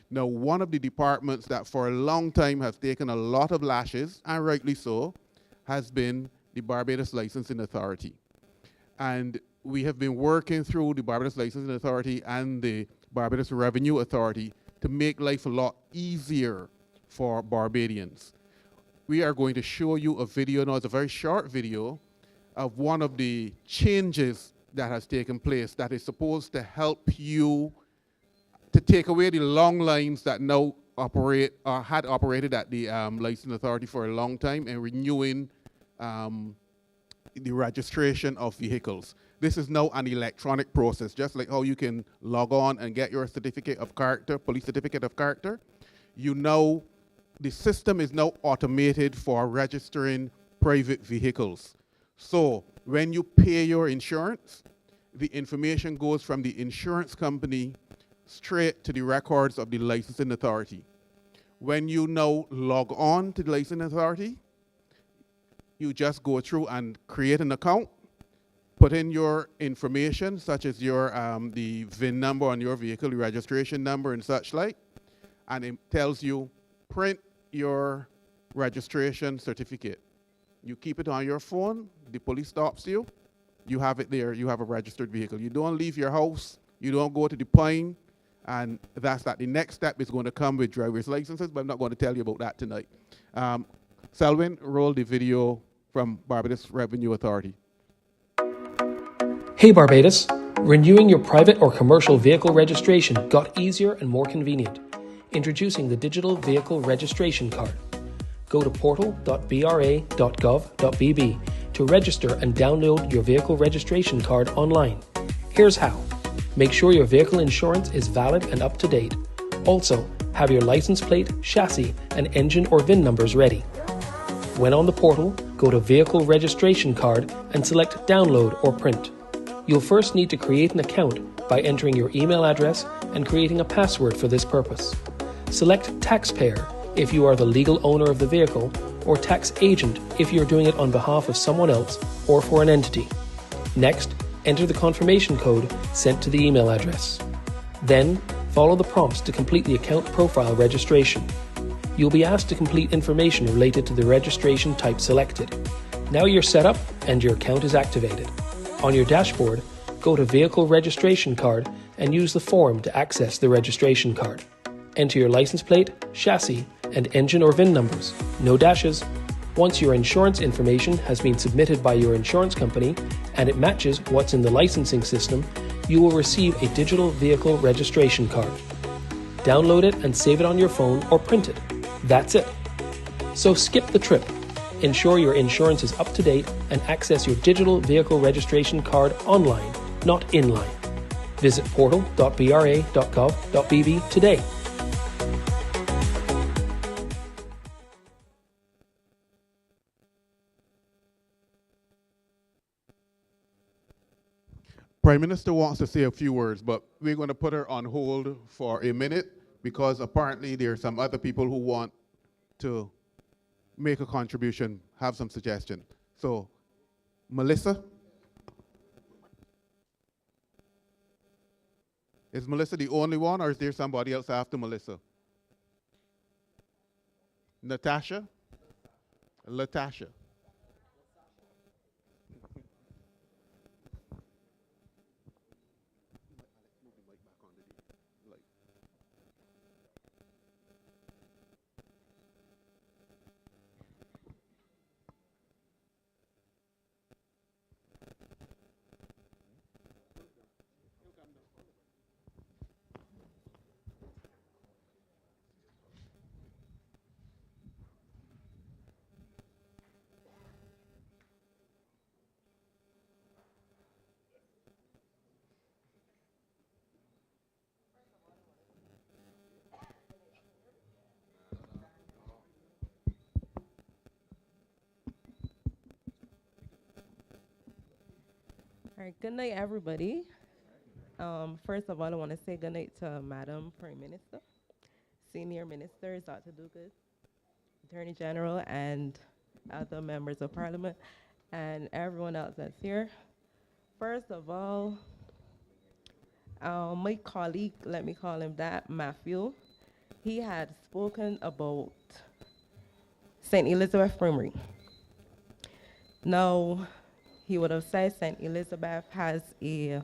Speaker 9: Now, one of the departments that for a long time has taken a lot of lashes, and rightly so, has been the Barbados Licensing Authority. And we have been working through the Barbados Licensing Authority and the Barbados Revenue Authority to make life a lot easier for Barbadians. We are going to show you a video, now it's a very short video, of one of the changes that has taken place that is supposed to help you to take away the long lines that now operate or had operated at the Licensing Authority for a long time and renewing the registration of vehicles. This is now an electronic process, just like how you can log on and get your certificate of character, police certificate of character. The system is now automated for registering private vehicles. So when you pay your insurance, the information goes from the insurance company straight to the records of the Licensing Authority. When you now log on to the Licensing Authority, you just go through and create an account, put in your information, such as your the VIN number on your vehicle, the registration number and such like, and it tells you, print your registration certificate. You keep it on your phone, the police stops you, you have it there, you have a registered vehicle. You don't leave your house, you don't go to the point, and that's that. The next step is going to come with driver's licenses, but I'm not going to tell you about that tonight. Selwyn, roll the video from Barbados Revenue Authority.
Speaker 1: Hey Barbados! Renewing your private or commercial vehicle registration got easier and more convenient. Introducing the Digital Vehicle Registration Card. Go to portal.bra.gov.bb to register and download your vehicle registration card online. Here's how. Make sure your vehicle insurance is valid and up to date. Also, have your license plate, chassis, and engine or VIN numbers ready. When on the portal, go to Vehicle Registration Card and select Download or Print. You'll first need to create an account by entering your email address and creating a password for this purpose. Select Taxpayer if you are the legal owner of the vehicle, or Tax Agent if you're doing it on behalf of someone else or for an entity. Next, enter the confirmation code sent to the email address. Then, follow the prompts to complete the account profile registration. You'll be asked to complete information related to the registration type selected. Now you're set up and your account is activated. On your dashboard, go to Vehicle Registration Card and use the form to access the registration card. Enter your license plate, chassis, and engine or VIN numbers, no dashes. Once your insurance information has been submitted by your insurance company and it matches what's in the licensing system, you will receive a digital vehicle registration card. Download it and save it on your phone or print it. That's it. So skip the trip. Ensure your insurance is up to date and access your digital vehicle registration card online, not inline. Visit portal.bra.gov.bb today.
Speaker 9: Prime Minister wants to say a few words, but we're going to put her on hold for a minute because apparently there are some other people who want to make a contribution, have some suggestion. So, Melissa? Is Melissa the only one, or is there somebody else after Melissa? Natasha? Latasha?
Speaker 22: All right, good night, everybody. First of all, I want to say good night to Madam Prime Minister, Senior Ministers, Dr. Dukas, Attorney General, and other members of Parliament, and everyone else that's here. First of all, my colleague, let me call him that, Matthew, he had spoken about St. Elizabeth Primary. Now, he would have said St. Elizabeth has a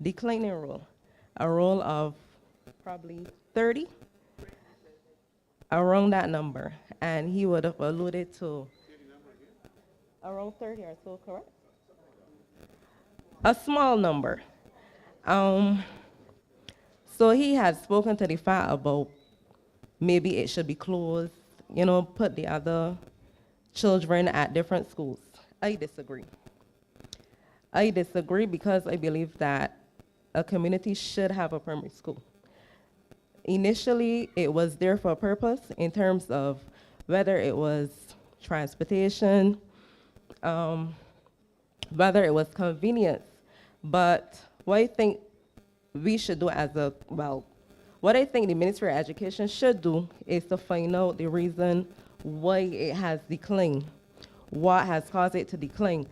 Speaker 22: declining role, a role of probably 30, around that number. And he would have alluded to around 30 or so, correct? A small number. So he had spoken to the fact about maybe it should be closed, you know, put the other children at different schools. I disagree. I disagree because I believe that a community should have a primary school. Initially, it was there for a purpose in terms of whether it was transportation, whether it was convenience. But what I think we should do what I think the Ministry of Education should do is to find out the reason why it has declined. What has caused it to decline?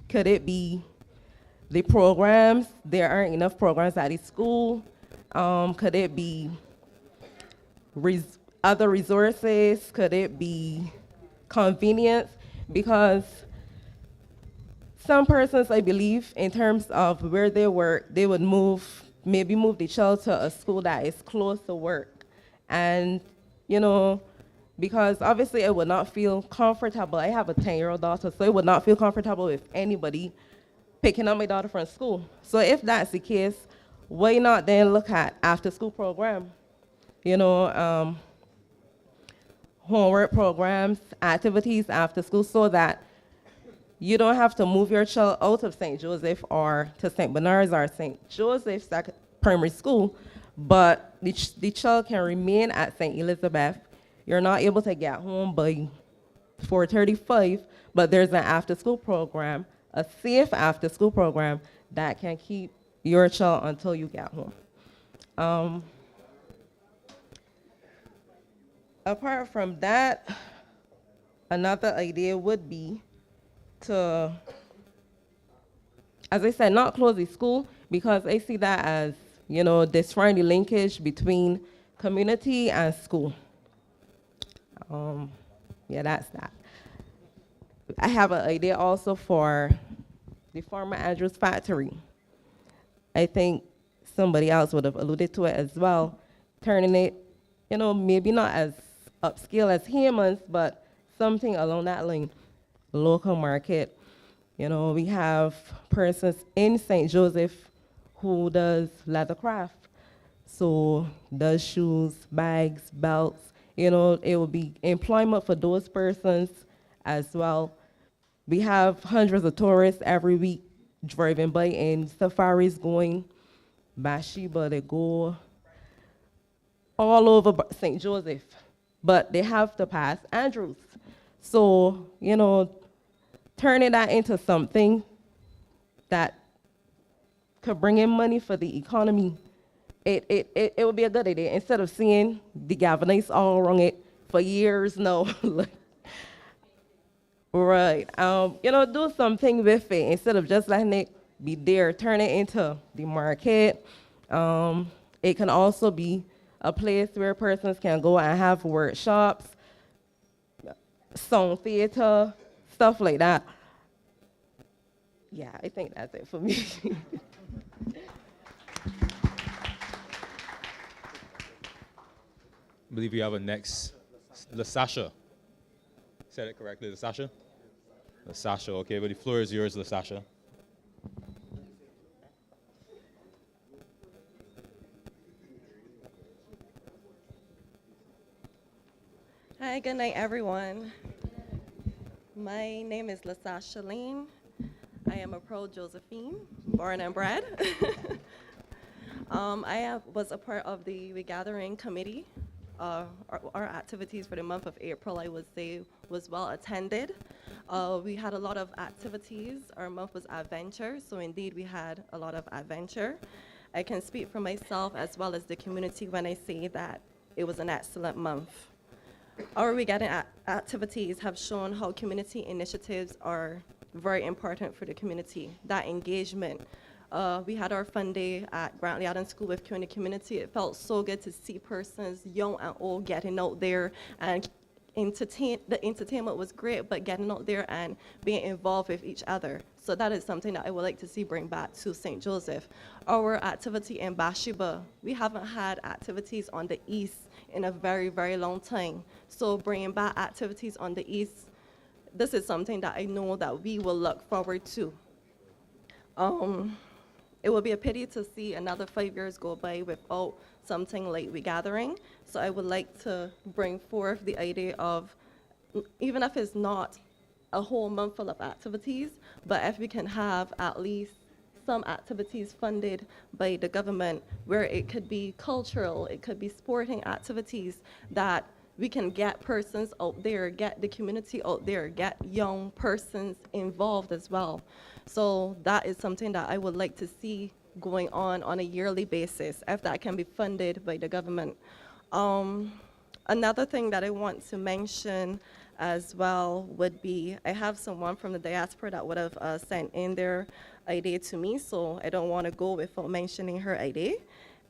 Speaker 22: Could it be the programs? There aren't enough programs at the school. Could it be other resources? Could it be convenience? Because some persons, I believe, in terms of where they work, they would maybe move the child to a school that is close to work. And, you know, because obviously it would not feel comfortable. I have a 10-year-old daughter, so it would not feel comfortable with anybody picking up my daughter from school. So if that's the case, why not then look at after-school program? You know, homework programs, activities after school, so that you don't have to move your child out of St. Joseph or to St. Bernard's or St. Joseph's primary school, but the child can remain at St. Elizabeth. You're not able to get home by 4:35, but there's an after-school program, a safe after-school program that can keep your child until you get home. Apart from that, another idea would be to, as I said, not close the school, because I see that as, you know, destroying the linkage between community and school. Yeah, that's that. I have an idea also for the former Andrews factory. I think somebody else would have alluded to it as well, turning it, you know, maybe not as upscale as Hammond's, but something along that line. Local market. You know, we have persons in St. Joseph who does leather craft. So does shoes, bags, belts. You know, it will be employment for those persons as well. We have hundreds of tourists every week driving by in safaris going Bathsheba, they go all over St. Joseph, but they have to pass Andrews. So, you know, turning that into something that could bring in money for the economy, it would be a good idea, instead of seeing the galvanize all around it for years now. Right. You know, do something with it instead of just letting it be there. Turn it into the market. It can also be a place where persons can go and have workshops, song theater, stuff like that. Yeah, I think that's it for me.
Speaker 10: I believe we have a next, LaSasha. Said it correctly, LaSasha? LaSasha, okay, but the floor is yours, LaSasha.
Speaker 2: Hi, good night, everyone. My name is LaSasha Lane. I am a pro-Josephine, born and bred. Was a part of the regathering committee. Our activities for the month of April, I would say, was well attended. We had a lot of activities. Our month was adventure, so indeed we had a lot of adventure. I can speak for myself as well as the community when I say that it was an excellent month. Our regathering activities have shown how community initiatives are very important for the community, that engagement. We had our fun day at Grantley Adams School with the community. It felt so good to see persons, young and old, getting out there and the entertainment was great, but getting out there and being involved with each other. So that is something that I would like to see bring back to St. Joseph. Our activity in Bathsheba, we haven't had activities on the east in a very, very long time. So bringing back activities on the east, this is something that I know that we will look forward to. It would be a pity to see another 5 years go by without something like regathering. So I would like to bring forth the idea of, even if it's not a whole month full of activities, but if we can have at least some activities funded by the government, where it could be cultural, it could be sporting activities, that we can get persons out there, get the community out there, get young persons involved as well. So that is something that I would like to see going on a yearly basis, if that can be funded by the government. Another thing that I want to mention as well would be, I have someone from the diaspora that would have sent in their idea to me, so I don't want to go without mentioning her idea.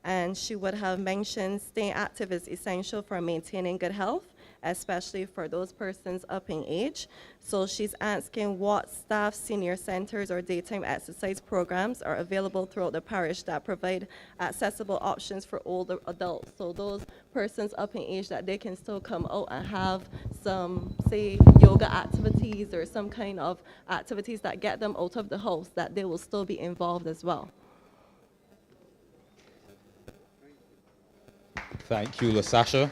Speaker 2: And she would have mentioned staying active is essential for maintaining good health especially for those persons up in age. So she's asking what staff senior centers or daytime exercise programs are available throughout the parish that provide accessible options for older adults. So those persons up in age that they can still come out and have some, say, yoga activities or some kind of activities that get them out of the house, that they will still be involved as well.
Speaker 10: Thank you, LaSasha.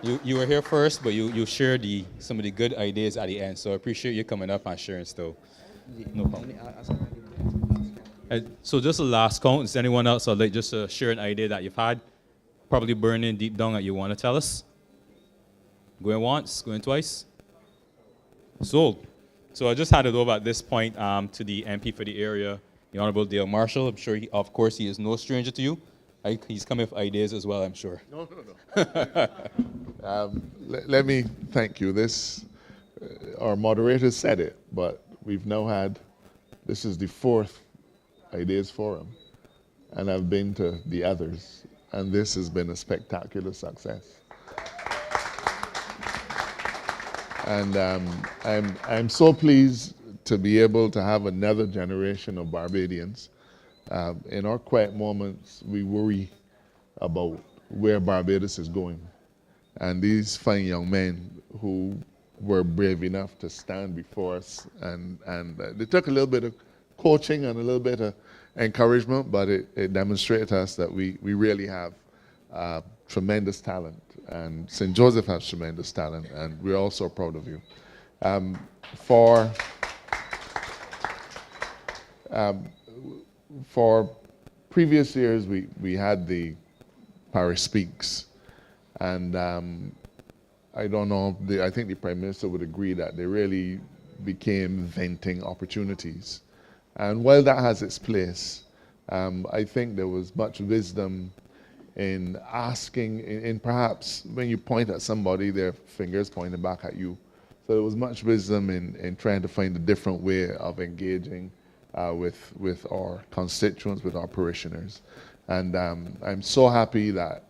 Speaker 10: You were here first, but you shared some of the good ideas at the end, so I appreciate you coming up and sharing still. No problem. So just a last count, is anyone else would like just to share an idea that you've had, probably burning deep down that you want to tell us? Going once, going twice? Sold. So I just had it over at this point to the MP for the area, the Honorable Dale Marshall. I'm sure, of course, he is no stranger to you. He's coming with ideas as well, I'm sure.
Speaker 3: No. Let me thank you. Our moderator said it, but we've now had, this is the 4th Ideas Forum, and I've been to the others, and this has been a spectacular success. And I'm so pleased to be able to have another generation of Barbadians. In our quiet moments, we worry about where Barbados is going. And these fine young men who were brave enough to stand before us, and they took a little bit of coaching and a little bit of encouragement, but it demonstrated to us that we really have tremendous talent. And St. Joseph has tremendous talent, and we're all so proud of you. For previous years, we had the Parish Speaks, and I don't know, I think the Prime Minister would agree that they really became venting opportunities. And while that has its place, I think there was much wisdom in asking, in perhaps when you point at somebody, their fingers pointing back at you. So there was much wisdom in trying to find a different way of engaging with our constituents, with our parishioners. And I'm so happy that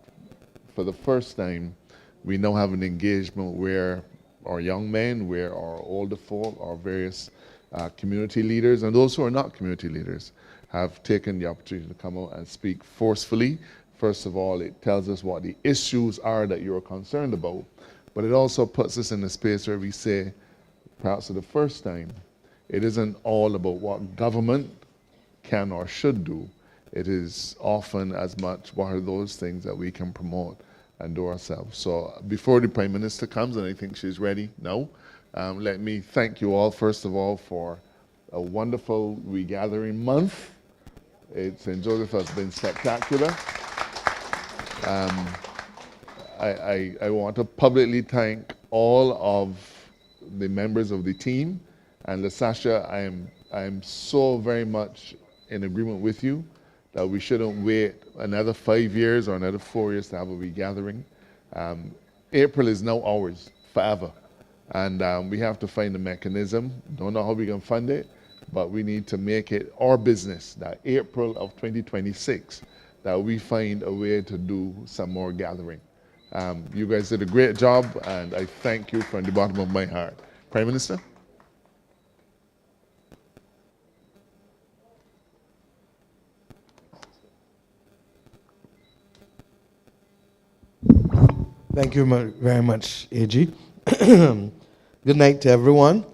Speaker 3: for the first time, we now have an engagement where our young men, where our older folk, our various community leaders, and those who are not community leaders, have taken the opportunity to come out and speak forcefully. First of all, it tells us what the issues are that you're concerned about, but it also puts us in a space where we say, perhaps for the first time, it isn't all about what government can or should do. It is often as much what are those things that we can promote and do ourselves. So before the Prime Minister comes, and I think she's ready now, let me thank you all, first of all, for a wonderful regathering month. St. Joseph has been spectacular. I want to publicly thank all of the members of the team. And LaSasha, I am so very much in agreement with you that we shouldn't wait another 5 years or another 4 years to have a regathering. April is now ours, forever. And we have to find a mechanism. Don't know how we can fund it, but we need to make it our business that April of 2026, that we find a way to do some more gathering. You guys did a great job, and I thank you from the bottom of my heart. Prime Minister?
Speaker 18: Thank you very much, AG. Good night to everyone.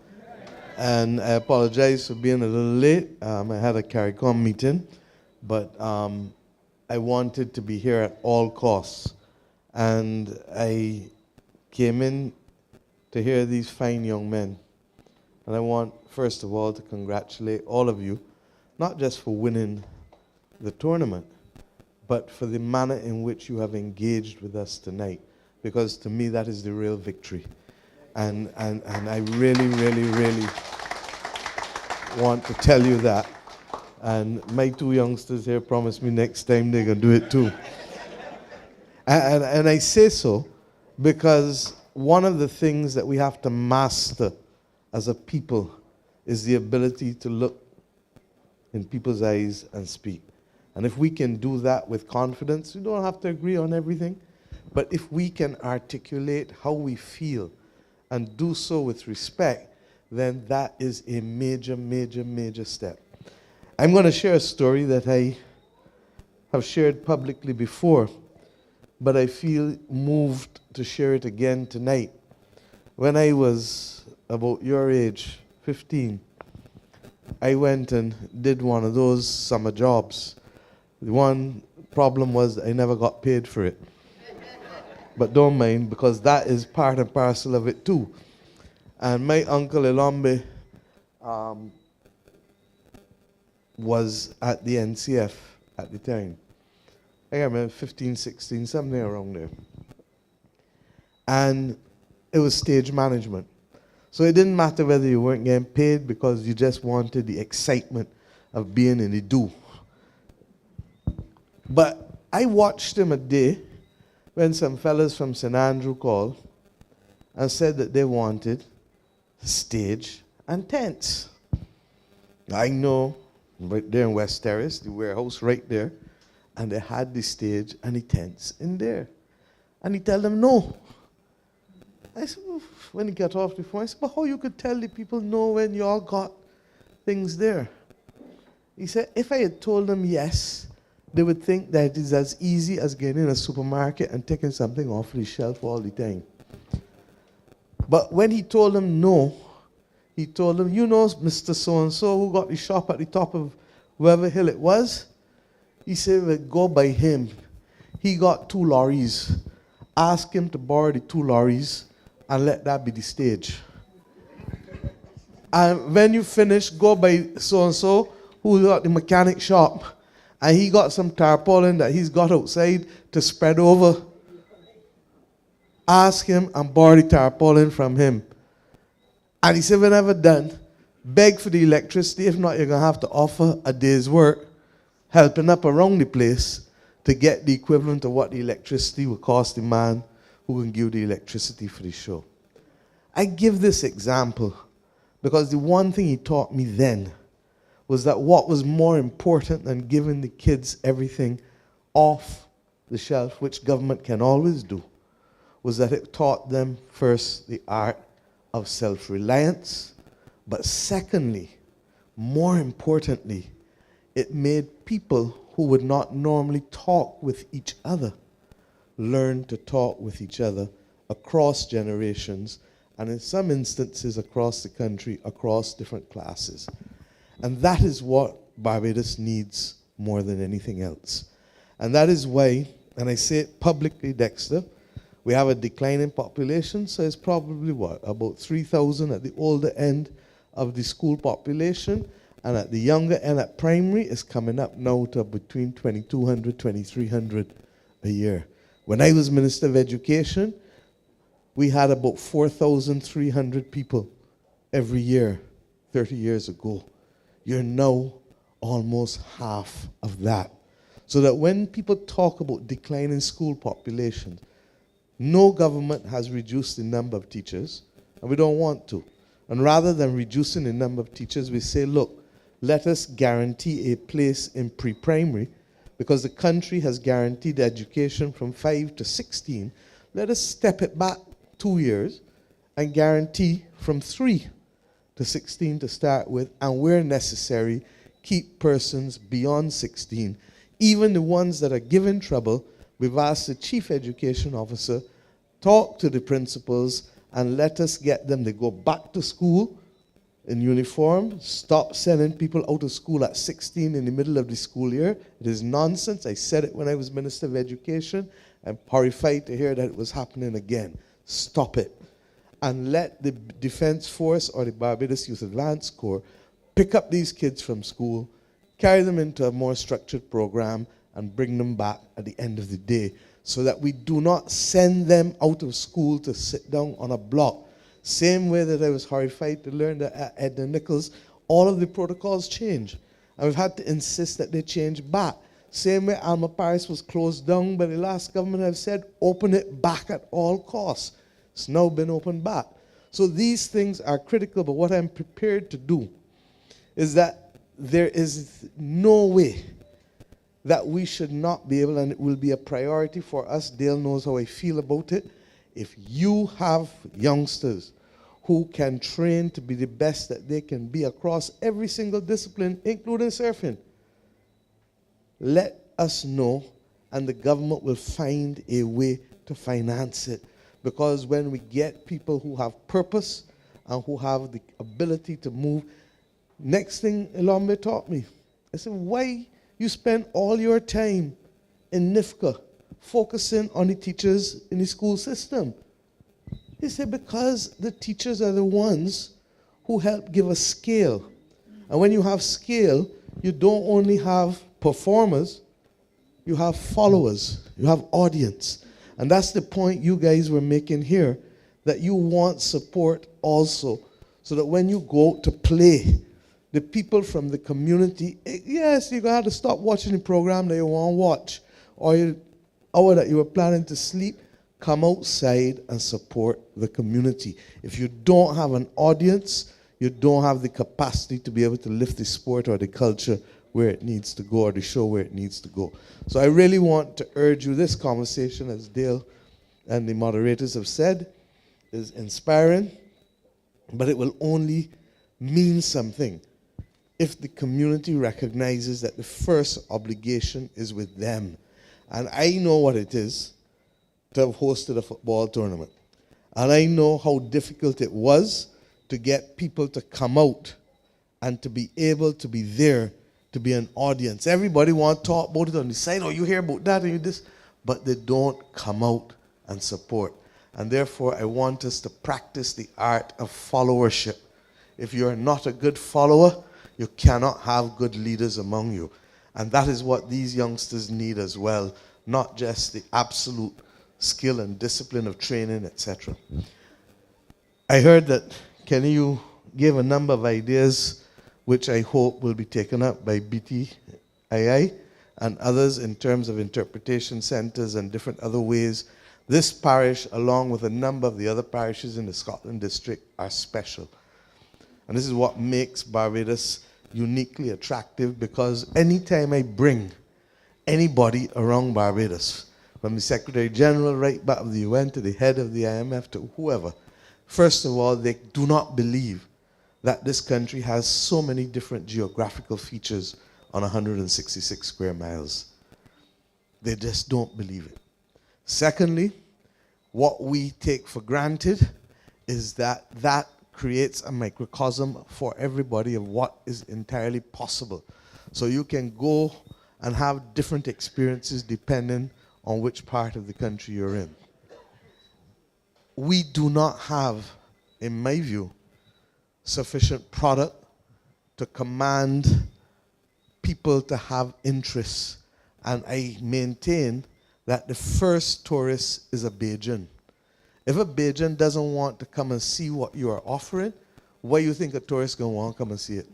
Speaker 18: And I apologize for being a little late. I had a CARICOM meeting, but I wanted to be here at all costs. And I came in to hear these fine young men. And I want, first of all, to congratulate all of you, not just for winning the tournament, but for the manner in which you have engaged with us tonight. Because to me, that is the real victory. And I really, really, really want to tell you that. And my two youngsters here promised me next time they're going to do it too. And I say so because one of the things that we have to master as a people is the ability to look in people's eyes and speak. And if we can do that with confidence, we don't have to agree on everything,
Speaker 4: But if we can articulate how we feel and do so with respect, then that is a major, major, major step. I'm going to share a story that I have shared publicly before, but I feel moved to share it again tonight. When I was about your age, 15, I went and did one of those summer jobs. The one problem was I never got paid for it. But don't mind, because that is part and parcel of it too. And my uncle Elombe was at the NCF at the time. I remember 15, 16, something around there. And it was stage management. So it didn't matter whether you weren't getting paid, because you just wanted the excitement of being in the do. But I watched him a day when some fellas from St. Andrew called and said that they wanted stage and tents. I know, right there in West Terrace, the warehouse right there, and they had the stage and the tents in there. And he told them no. I said, well, when he got off the phone, I said, but how you could tell the people no when you all got things there? He said, if I had told them yes, they would think that it is as easy as getting in a supermarket and taking something off the shelf all the time. But when he told them no, he told them, you know Mr. So-and-so who got the shop at the top of wherever hill it was? He said, well, go by him. He got 2 lorries. Ask him to borrow the 2 lorries and let that be the stage. And when you finish, go by so-and-so who got the mechanic shop. And he got some tarpaulin that he's got outside to spread over. Ask him and borrow the tarpaulin from him. And he said, whenever done, beg for the electricity. If not, you're going to have to offer a day's work, helping up around the place to get the equivalent of what the electricity will cost the man who can give the electricity for the show. I give this example because the one thing he taught me then was that what was more important than giving the kids everything off the shelf, which government can always do, was that it taught them first the art of self-reliance, but secondly, more importantly, it made people who would not normally talk with each other learn to talk with each other across generations, and in some instances across the country, across different classes. And that is what Barbados needs more than anything else. And that is why, and I say it publicly, Dexter, we have a declining population, so it's probably what, about 3,000 at the older end of the school population, and at the younger end at primary, it's coming up now to between 2,200, 2,300 a year. When I was Minister of Education, we had about 4,300 people every year 30 years ago. You're now almost half of that. So that when people talk about declining school populations, no government has reduced the number of teachers, and we don't want to. And rather than reducing the number of teachers, we say, look, let us guarantee a place in pre-primary, because the country has guaranteed education from 5 to 16. Let us step it back 2 years and guarantee from 3 to 16 to start with, and where necessary, keep persons beyond 16. Even the ones that are given trouble, we've asked the Chief Education Officer, talk to the principals and let us get them to go back to school in uniform, stop sending people out of school at 16 in the middle of the school year. It is nonsense. I said it when I was Minister of Education. I'm horrified to hear that it was happening again. Stop it. And let the Defense Force or the Barbados Youth Advance Corps pick up these kids from school, carry them into a more structured program, and bring them back at the end of the day, so that we do not send them out of school to sit down on a block. Same way that I was horrified to learn that at Edna Nichols, all of the protocols change. And we've had to insist that they change back. Same way Alma Paris was closed down by the last government. I've said, open it back at all costs. It's now been opened back. So these things are critical, but what I'm prepared to do is that there is no way that we should not be able, and it will be a priority for us. Dale knows how I feel about it. If you have youngsters who can train to be the best that they can be across every single discipline, including surfing, let us know, and the government will find a way to finance it. Because when we get people who have purpose and who have the ability to move, next thing Ilombe taught me, I said, why you spend all your time in NIFCA focusing on the teachers in the school system? He said, because the teachers are the ones who help give us scale. And when you have scale, you don't only have performers, you have followers, you have audience. And that's the point you guys were making here, that you want support also, so that when you go to play, the people from the community, yes, you're going to have to stop watching the program that you want to watch, or the hour that you were planning to sleep, come outside and support the community. If you don't have an audience, you don't have the capacity to be able to lift the sport or the culture where it needs to go, or the show where it needs to go. So I really want to urge you, this conversation, as Dale and the moderators have said, is inspiring, but it will only mean something if the community recognizes that the first obligation is with them. And I know what it is to have hosted a football tournament. And I know how difficult it was to get people to come out and to be able to be there, to be an audience. Everybody want to talk about it on the side, oh, you hear about that and you this, but they don't come out and support. And therefore, I want us to practice the art of followership. If you're not a good follower, you cannot have good leaders among you. And that is what these youngsters need as well, not just the absolute skill and discipline of training, etc. I heard that, Kenny, you gave a number of ideas which I hope will be taken up by BTII and others in terms of interpretation centers and different other ways. This parish, along with a number of the other parishes in the Scotland district, are special. And this is what makes Barbados uniquely attractive, because anytime I bring anybody around Barbados, from the Secretary General right back of the UN to the head of the IMF to whoever, first of all, they do not believe that this country has so many different geographical features on 166 square miles. They just don't believe it. Secondly, what we take for granted is that that creates a microcosm for everybody of what is entirely possible. So you can go and have different experiences depending on which part of the country you're in. We do not have, in my view, sufficient product to command people to have interests. And I maintain that the first tourist is a Bajan. If a Bajan doesn't want to come and see what you are offering, why you think a tourist is going to want to come and see it?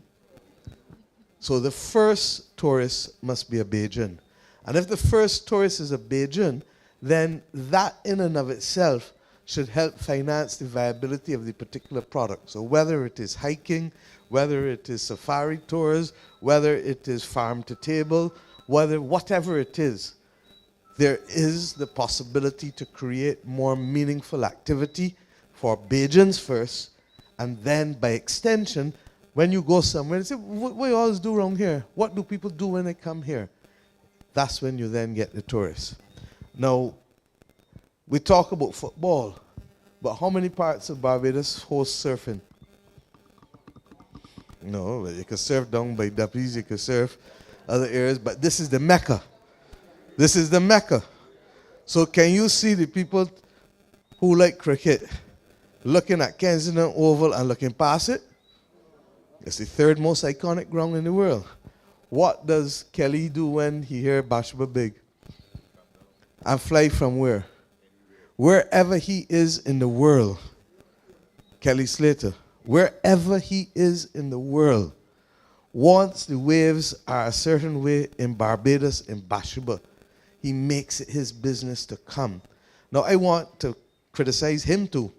Speaker 4: So the first tourist must be a Bajan. And if the first tourist is a Bajan, then that in and of itself should help finance the viability of the particular product. So whether it is hiking, whether it is safari tours, whether it is farm to table, whatever it is, there is the possibility to create more meaningful activity for Bajans first, and then by extension, when you go somewhere and say, what you always do around here? What do people do when they come here? That's when you then get the tourists. Now, we talk about football, but how many parts of Barbados host surfing? No, you can surf down by Duppies, you can surf other areas, but this is the Mecca. This is the Mecca. So can you see the people who like cricket looking at Kensington Oval and looking past it? It's the third most iconic ground in the world. What does Kelly do when he hears Bashba Big? And fly from where? Wherever he is in the world. Kelly Slater. Wherever he is in the world. Once the waves are a certain way in Barbados, in Bashba, he makes it his business to come. Now, I want to criticize him too,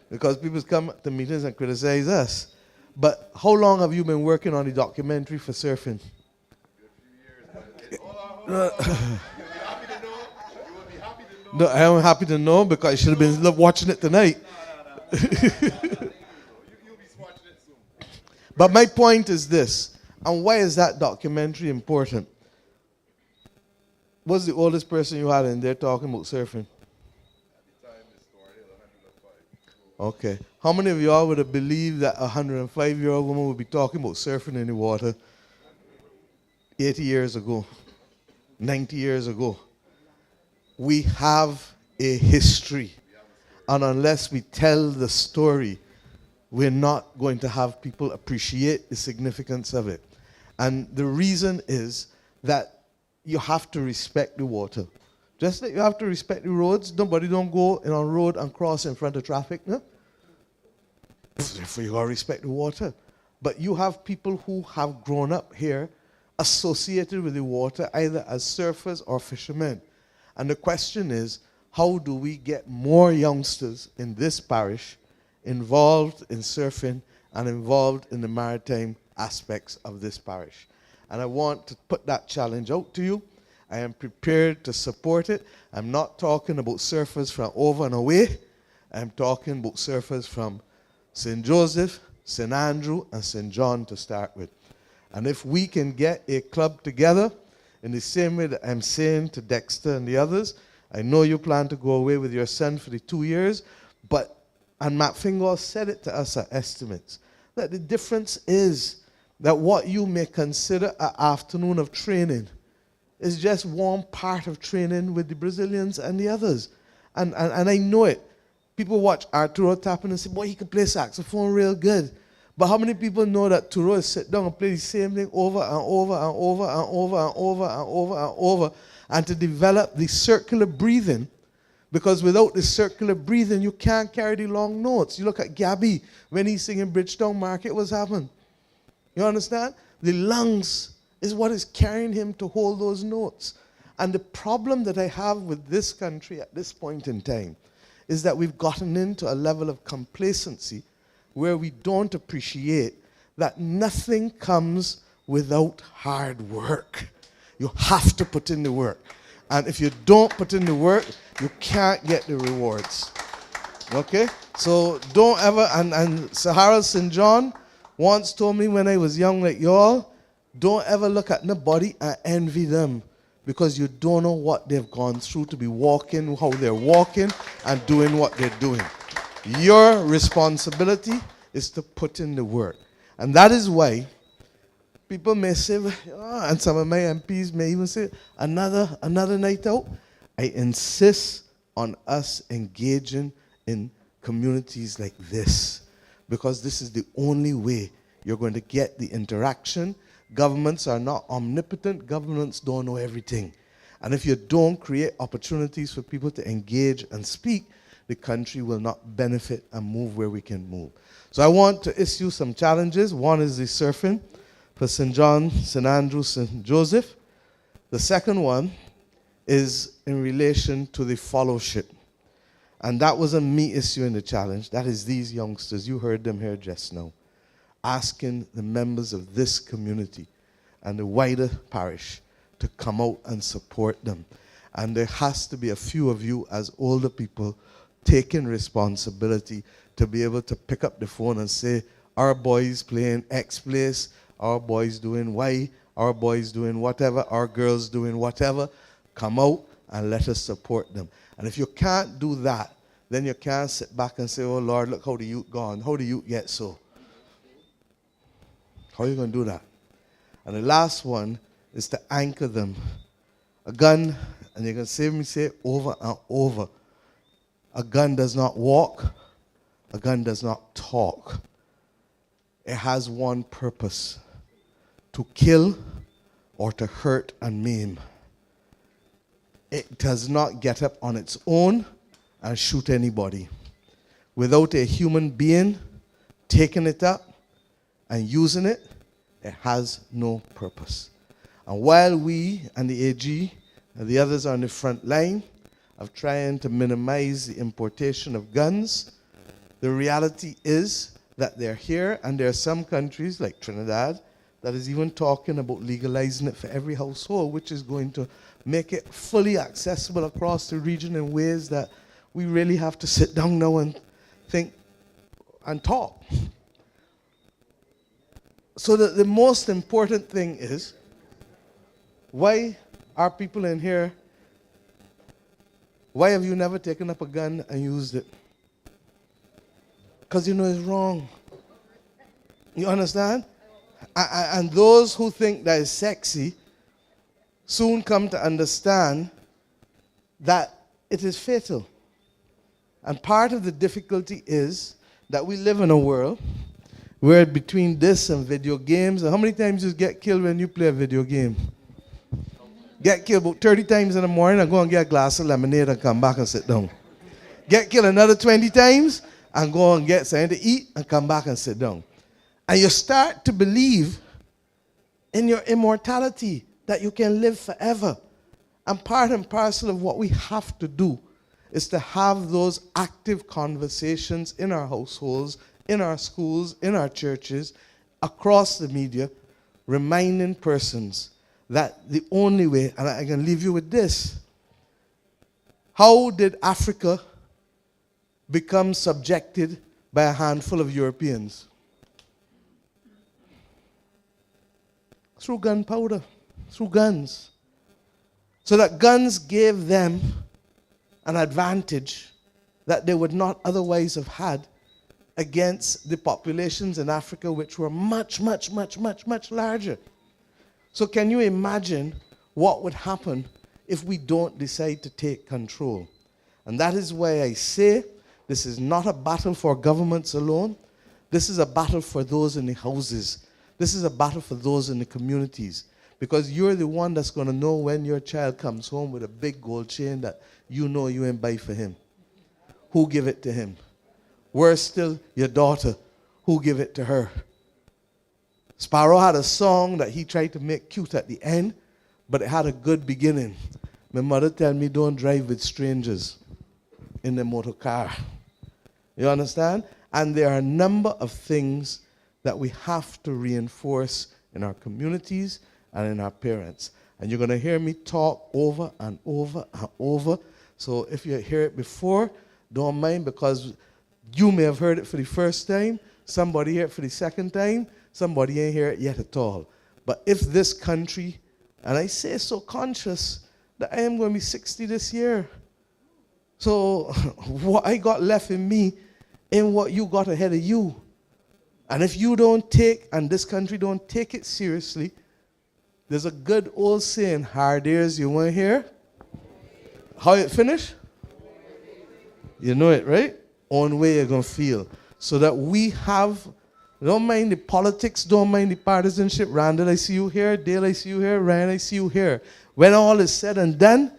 Speaker 4: because people come to meetings and criticize us. But how long have you been working on the documentary for surfing? No, I am happy to know because I should have been watching it tonight. But my point is this, and why is that documentary important? What's the oldest person you had in there talking about surfing? Okay. How many of y'all would have believed that a 105-year-old woman would be talking about surfing in the water 80 years ago, 90 years ago? We have a history. And unless we tell the story, we're not going to have people appreciate the significance of it. And the reason is that you have to respect the water. Just like you have to respect the roads. Nobody don't go in a road and cross in front of traffic, no? Therefore, you gotta respect the water. But you have people who have grown up here associated with the water, either as surfers or fishermen. And the question is, how do we get more youngsters in this parish involved in surfing and involved in the maritime aspects of this parish? And I want to put that challenge out to you. I am prepared to support it. I'm not talking about surfers from over and away. I'm talking about surfers from St. Joseph, St. Andrew, and St. John to start with. And if we can get a club together in the same way that I'm saying to Dexter and the others, I know you plan to go away with your son for the 2 years, and Matt Fingal said it to us at estimates, that the difference is that what you may consider an afternoon of training is just one part of training with the Brazilians and the others. And I know it. People watch Arturo Tappan and say, boy, he can play saxophone real good. But how many people know that Turo is sit down and play the same thing over and over and over and over and over and over and over, and to develop the circular breathing? Because without the circular breathing, you can't carry the long notes. You look at Gabby, when he's singing Bridgetown Market, what's happened? You understand? The lungs is what is carrying him to hold those notes. And the problem that I have with this country at this point in time is that we've gotten into a level of complacency where we don't appreciate that nothing comes without hard work. You have to put in the work. And if you don't put in the work, you can't get the rewards. Okay? So don't ever, and Sahara St. John once told me when I was young like y'all, don't ever look at nobody and envy them, because you don't know what they've gone through to be walking, how they're walking, and doing what they're doing. Your responsibility is to put in the work. And that is why people may say, and some of my MPs may even say, another night out. I insist on us engaging in communities like this, because this is the only way you're going to get the interaction. Governments are not omnipotent. Governments don't know everything. And if you don't create opportunities for people to engage and speak, the country will not benefit and move where we can move. So I want to issue some challenges. One is the surfing for St. John, St. Andrew, St. Joseph. The second one is in relation to the fellowship. And that wasn't me issuing the challenge. That is these youngsters. You heard them here just now, asking the members of this community and the wider parish to come out and support them. And there has to be a few of you as older people taking responsibility to be able to pick up the phone and say, our boys playing X place, our boys doing Y, our boys doing whatever, our girls doing whatever. Come out and let us support them. And if you can't do that, then you can't sit back and say, oh Lord, look how the youth gone. How the youth get so? How are you going to do that? And the last one is to anchor them. A gun, and you can see me say over and over, a gun does not walk, a gun does not talk. It has one purpose: to kill or to hurt and maim. It does not get up on its own and shoot anybody. Without a human being taking it up and using it, it has no purpose. And while we and the AG and the others are on the front line of trying to minimize the importation of guns, the reality is that they're here, and there are some countries like Trinidad that is even talking about legalizing it for every household, which is going to make it fully accessible across the region in ways that we really have to sit down now and think and talk. So the most important thing is, why are people in here, why have you never taken up a gun and used it? Because you know it's wrong. You understand? And those who think that is sexy soon come to understand that it is fatal. And part of the difficulty is that we live in a world where between this and video games, how many times you get killed when you play a video game? Get killed about 30 times in the morning and go and get a glass of lemonade and come back and sit down. Get killed another 20 times and go and get something to eat and come back and sit down. And you start to believe in your immortality, that you can live forever. And part and parcel of what we have to do is to have those active conversations in our households, in our schools, in our churches, across the media, reminding persons that the only way, and I can leave you with this, how did Africa become subjected by a handful of Europeans? Through gunpowder, through guns. So that guns gave them an advantage that they would not otherwise have had against the populations in Africa, which were much, much, much, much, much larger. So can you imagine what would happen if we don't decide to take control? And that is why I say this is not a battle for governments alone. This is a battle for those in the houses. This is a battle for those in the communities. Because you're the one that's going to know when your child comes home with a big gold chain that you know you ain't buy for him. Who give it to him? Worse still, your daughter. Who give it to her? Sparrow had a song that he tried to make cute at the end, but it had a good beginning. My mother tell me don't drive with strangers in the motor car. You understand? And there are a number of things that we have to reinforce in our communities and in our parents. And you're going to hear me talk over and over and over. So if you hear it before, don't mind, because you may have heard it for the first time, somebody hear it for the second time, somebody ain't hear it yet at all. But if this country, and I say so conscious that I am going to be 60 this year. So what I got left in me ain't what you got ahead of you. And if you don't take, and this country don't take it seriously, there's a good old saying, hard ears, you want to hear? How it finish? You know it, right? Own way you're going to feel. So that we have, don't mind the politics, don't mind the partisanship. Randall, I see you here. Dale, I see you here. Ryan, I see you here. When all is said and done,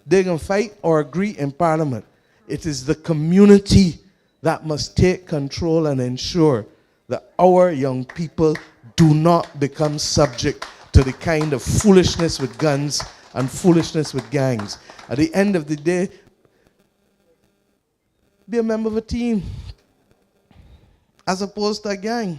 Speaker 4: they can fight or agree in Parliament. It is the community that must take control and ensure that our young people do not become subject to the kind of foolishness with guns and foolishness with gangs. At the end of the day, be a member of a team as opposed to a gang.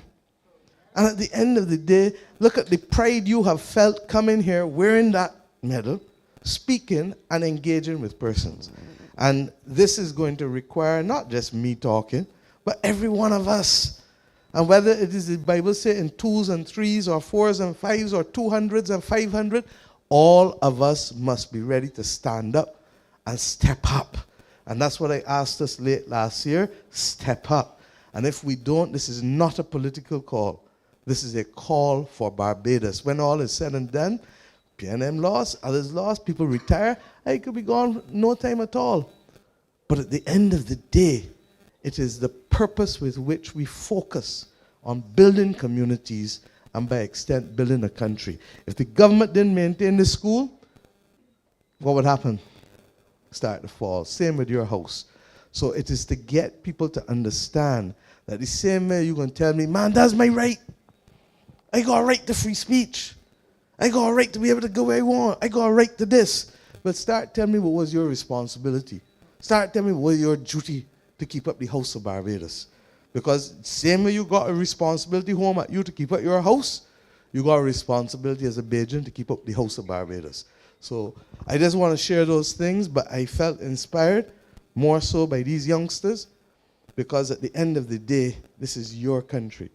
Speaker 4: And at the end of the day, look at the pride you have felt coming here, wearing that medal, speaking and engaging with persons. And this is going to require not just me talking, but every one of us. And whether it is the Bible say in 2s and 3s or 4s and 5s or 200s and 500, all of us must be ready to stand up and step up. And that's what I asked us late last year, step up. And if we don't, this is not a political call. This is a call for Barbados. When all is said and done, PNM lost, others lost, people retire, I could be gone no time at all. But at the end of the day, it is the purpose with which we focus on building communities and by extent building a country. If the government didn't maintain the school, what would happen? Start to fall. Same with your house. So it is to get people to understand that the same way you're going to tell me, man, that's my right. I got a right to free speech. I got a right to be able to go where I want. I got a right to this. But start telling me what was your responsibility. Start telling me what was your duty to keep up the house of Barbados. Because same way you got a responsibility home at you to keep up your house, you got a responsibility as a Bajan to keep up the house of Barbados. So I just want to share those things, but I felt inspired more so by these youngsters, because at the end of the day, this is your country.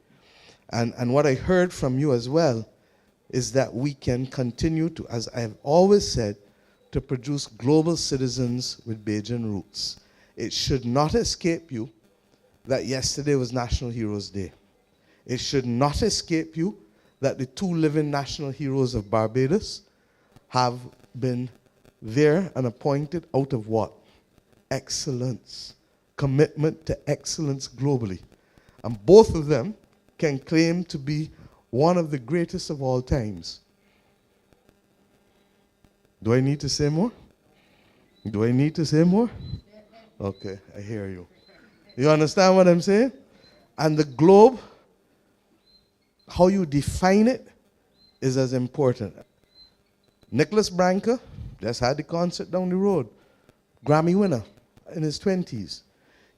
Speaker 4: And what I heard from you as well is that we can continue to, as I have always said, to produce global citizens with Bajan roots. It should not escape you that yesterday was National Heroes Day. It should not escape you that the two living national heroes of Barbados have been there and appointed out of what? Excellence. Commitment to excellence globally. And both of them can claim to be one of the greatest of all times. Do I need to say more? Do I need to say more? Okay, I hear you. You understand what I'm saying? And the globe, how you define it, is as important. Nicholas Branca just had the concert down the road. Grammy winner in his 20s.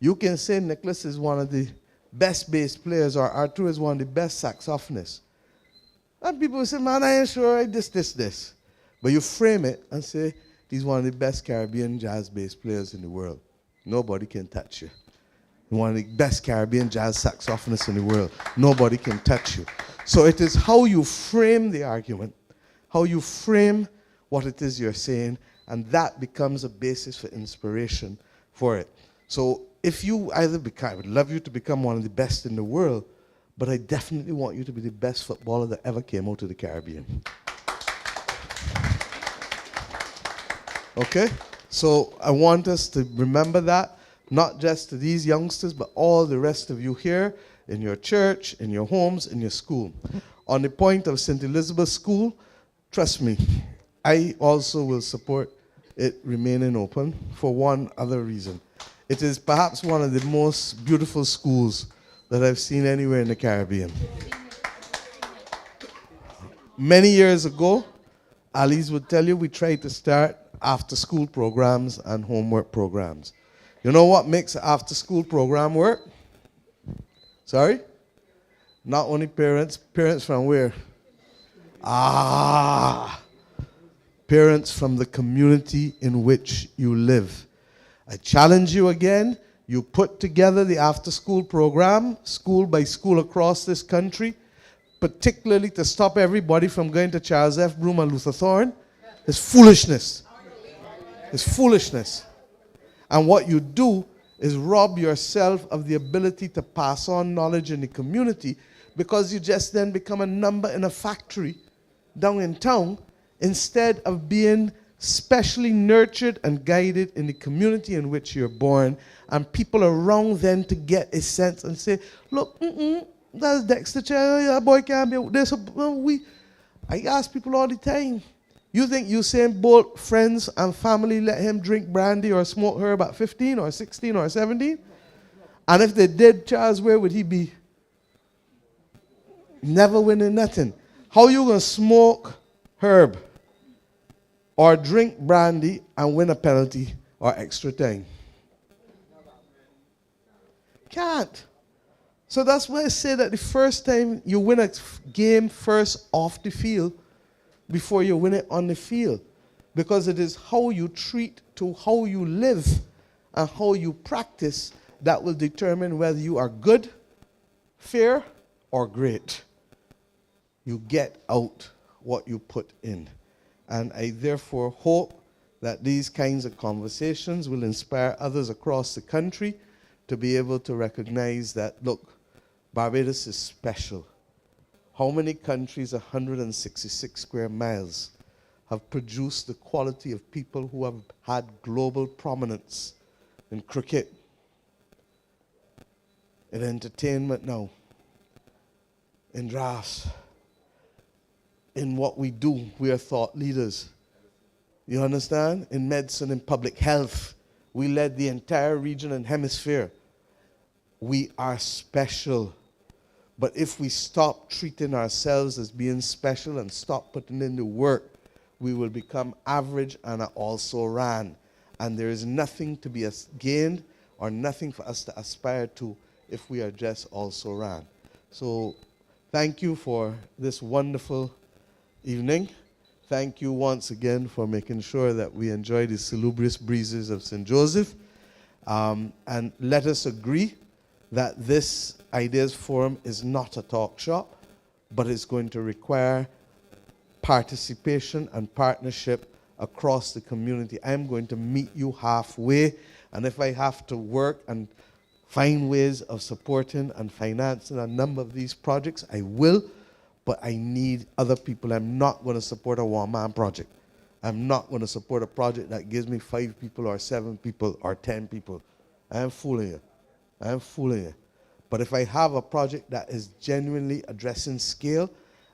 Speaker 4: You can say Nicholas is one of the best bass players, or Arthur is one of the best saxophonists. And people will say, man, I ain't sure, this. But you frame it and say, he's one of the best Caribbean jazz bass players in the world. Nobody can touch you. One of the best Caribbean jazz saxophonists in the world. Nobody can touch you. So it is how you frame the argument, how you frame what it is you're saying, and that becomes a basis for inspiration for it. So if you either become, I would love you to become one of the best in the world, but I definitely want you to be the best footballer that ever came out of the Caribbean. Okay? So I want us to remember that, not just to these youngsters, but all the rest of you here, in your church, in your homes, in your school. On the point of St. Elizabeth School, trust me, I also will support it remaining open for one other reason. It is perhaps one of the most beautiful schools that I've seen anywhere in the Caribbean. Many years ago, Alice would tell you, we tried to start after-school programs and homework programs. You know what makes an after-school program work? Sorry? Not only parents. Parents from where? Parents from the community in which you live. I challenge you again. You put together the after-school program, school by school across this country, particularly to stop everybody from going to Charles F. Broome and Luther Thorne. It's foolishness. It's foolishness. And what you do is rob yourself of the ability to pass on knowledge in the community, because you just then become a number in a factory down in town instead of being specially nurtured and guided in the community in which you're born, and people around then to get a sense and say, look, that's Dexter Child, that boy can't be out there. So I ask people all the time, you think Usain Bolt friends and family let him drink brandy or smoke herb at 15 or 16 or 17? And if they did, Charles, where would he be? Never winning nothing. How you gonna smoke herb or drink brandy and win a penalty or extra time? Can't. So that's why I say that the first time you win a game first off the field before you win it on the field. Because it is how you treat to how you live and how you practice that will determine whether you are good, fair, or great. You get out what you put in. And I therefore hope that these kinds of conversations will inspire others across the country to be able to recognize that, look, Barbados is special. How many countries, 166 square miles, have produced the quality of people who have had global prominence in cricket, in entertainment now, in drafts, in what we do, we are thought leaders. You understand? In medicine and public health, we led the entire region and hemisphere. We are special. But if we stop treating ourselves as being special and stop putting in the work, we will become average and also ran. And there is nothing to be gained or nothing for us to aspire to if we are just also ran. So Thank you for this wonderful evening. Thank you once again for making sure that we enjoy the salubrious breezes of St. Joseph. And let us agree that this Ideas Forum is not a talk shop, but it's going to require participation and partnership across the community. I'm going to meet you halfway, and if I have to work and find ways of supporting and financing a number of these projects, I will, but I need other people. I'm not going to support a one-man project. I'm not going to support a project that gives me 5 people or 7 people or 10 people. I am fooling you. I am fooling you. But if I have a project that is genuinely addressing scale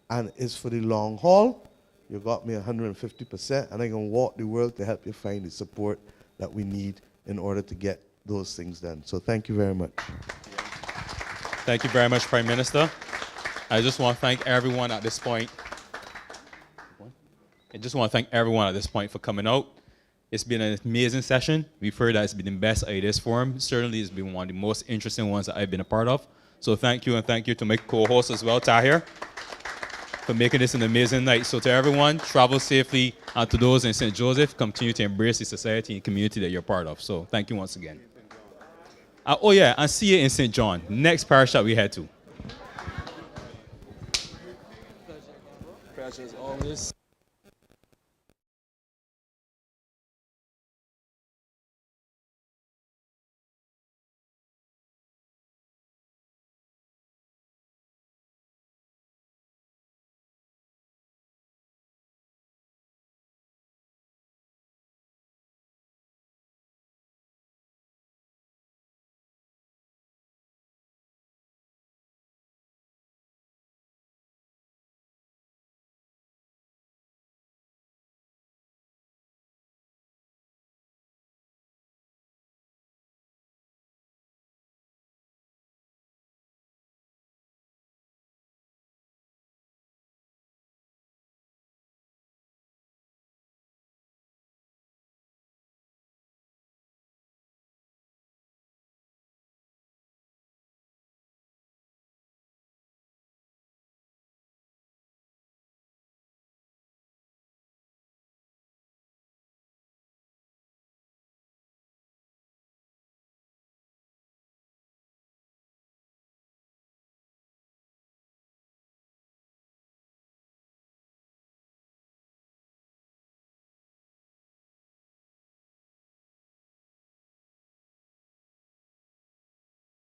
Speaker 4: and is for the long haul, you got me 150%, and I can walk the world to help you find the support that we need in order to get those things done. So thank you very much.
Speaker 10: Thank you very much, Prime Minister. I just want to thank everyone at this point. For coming out. It's been an amazing session. We've heard that it's been the best Ideas Forum. Certainly, it's been one of the most interesting ones that I've been a part of. So thank you, and thank you to my co-host as well, Tahir, for making this an amazing night. So to everyone, travel safely, and to those in St. Joseph, continue to embrace the society and community that you're part of. So thank you once again. Oh yeah, and see you in St. John, next parish that we head to.
Speaker 6: Pleasure as always.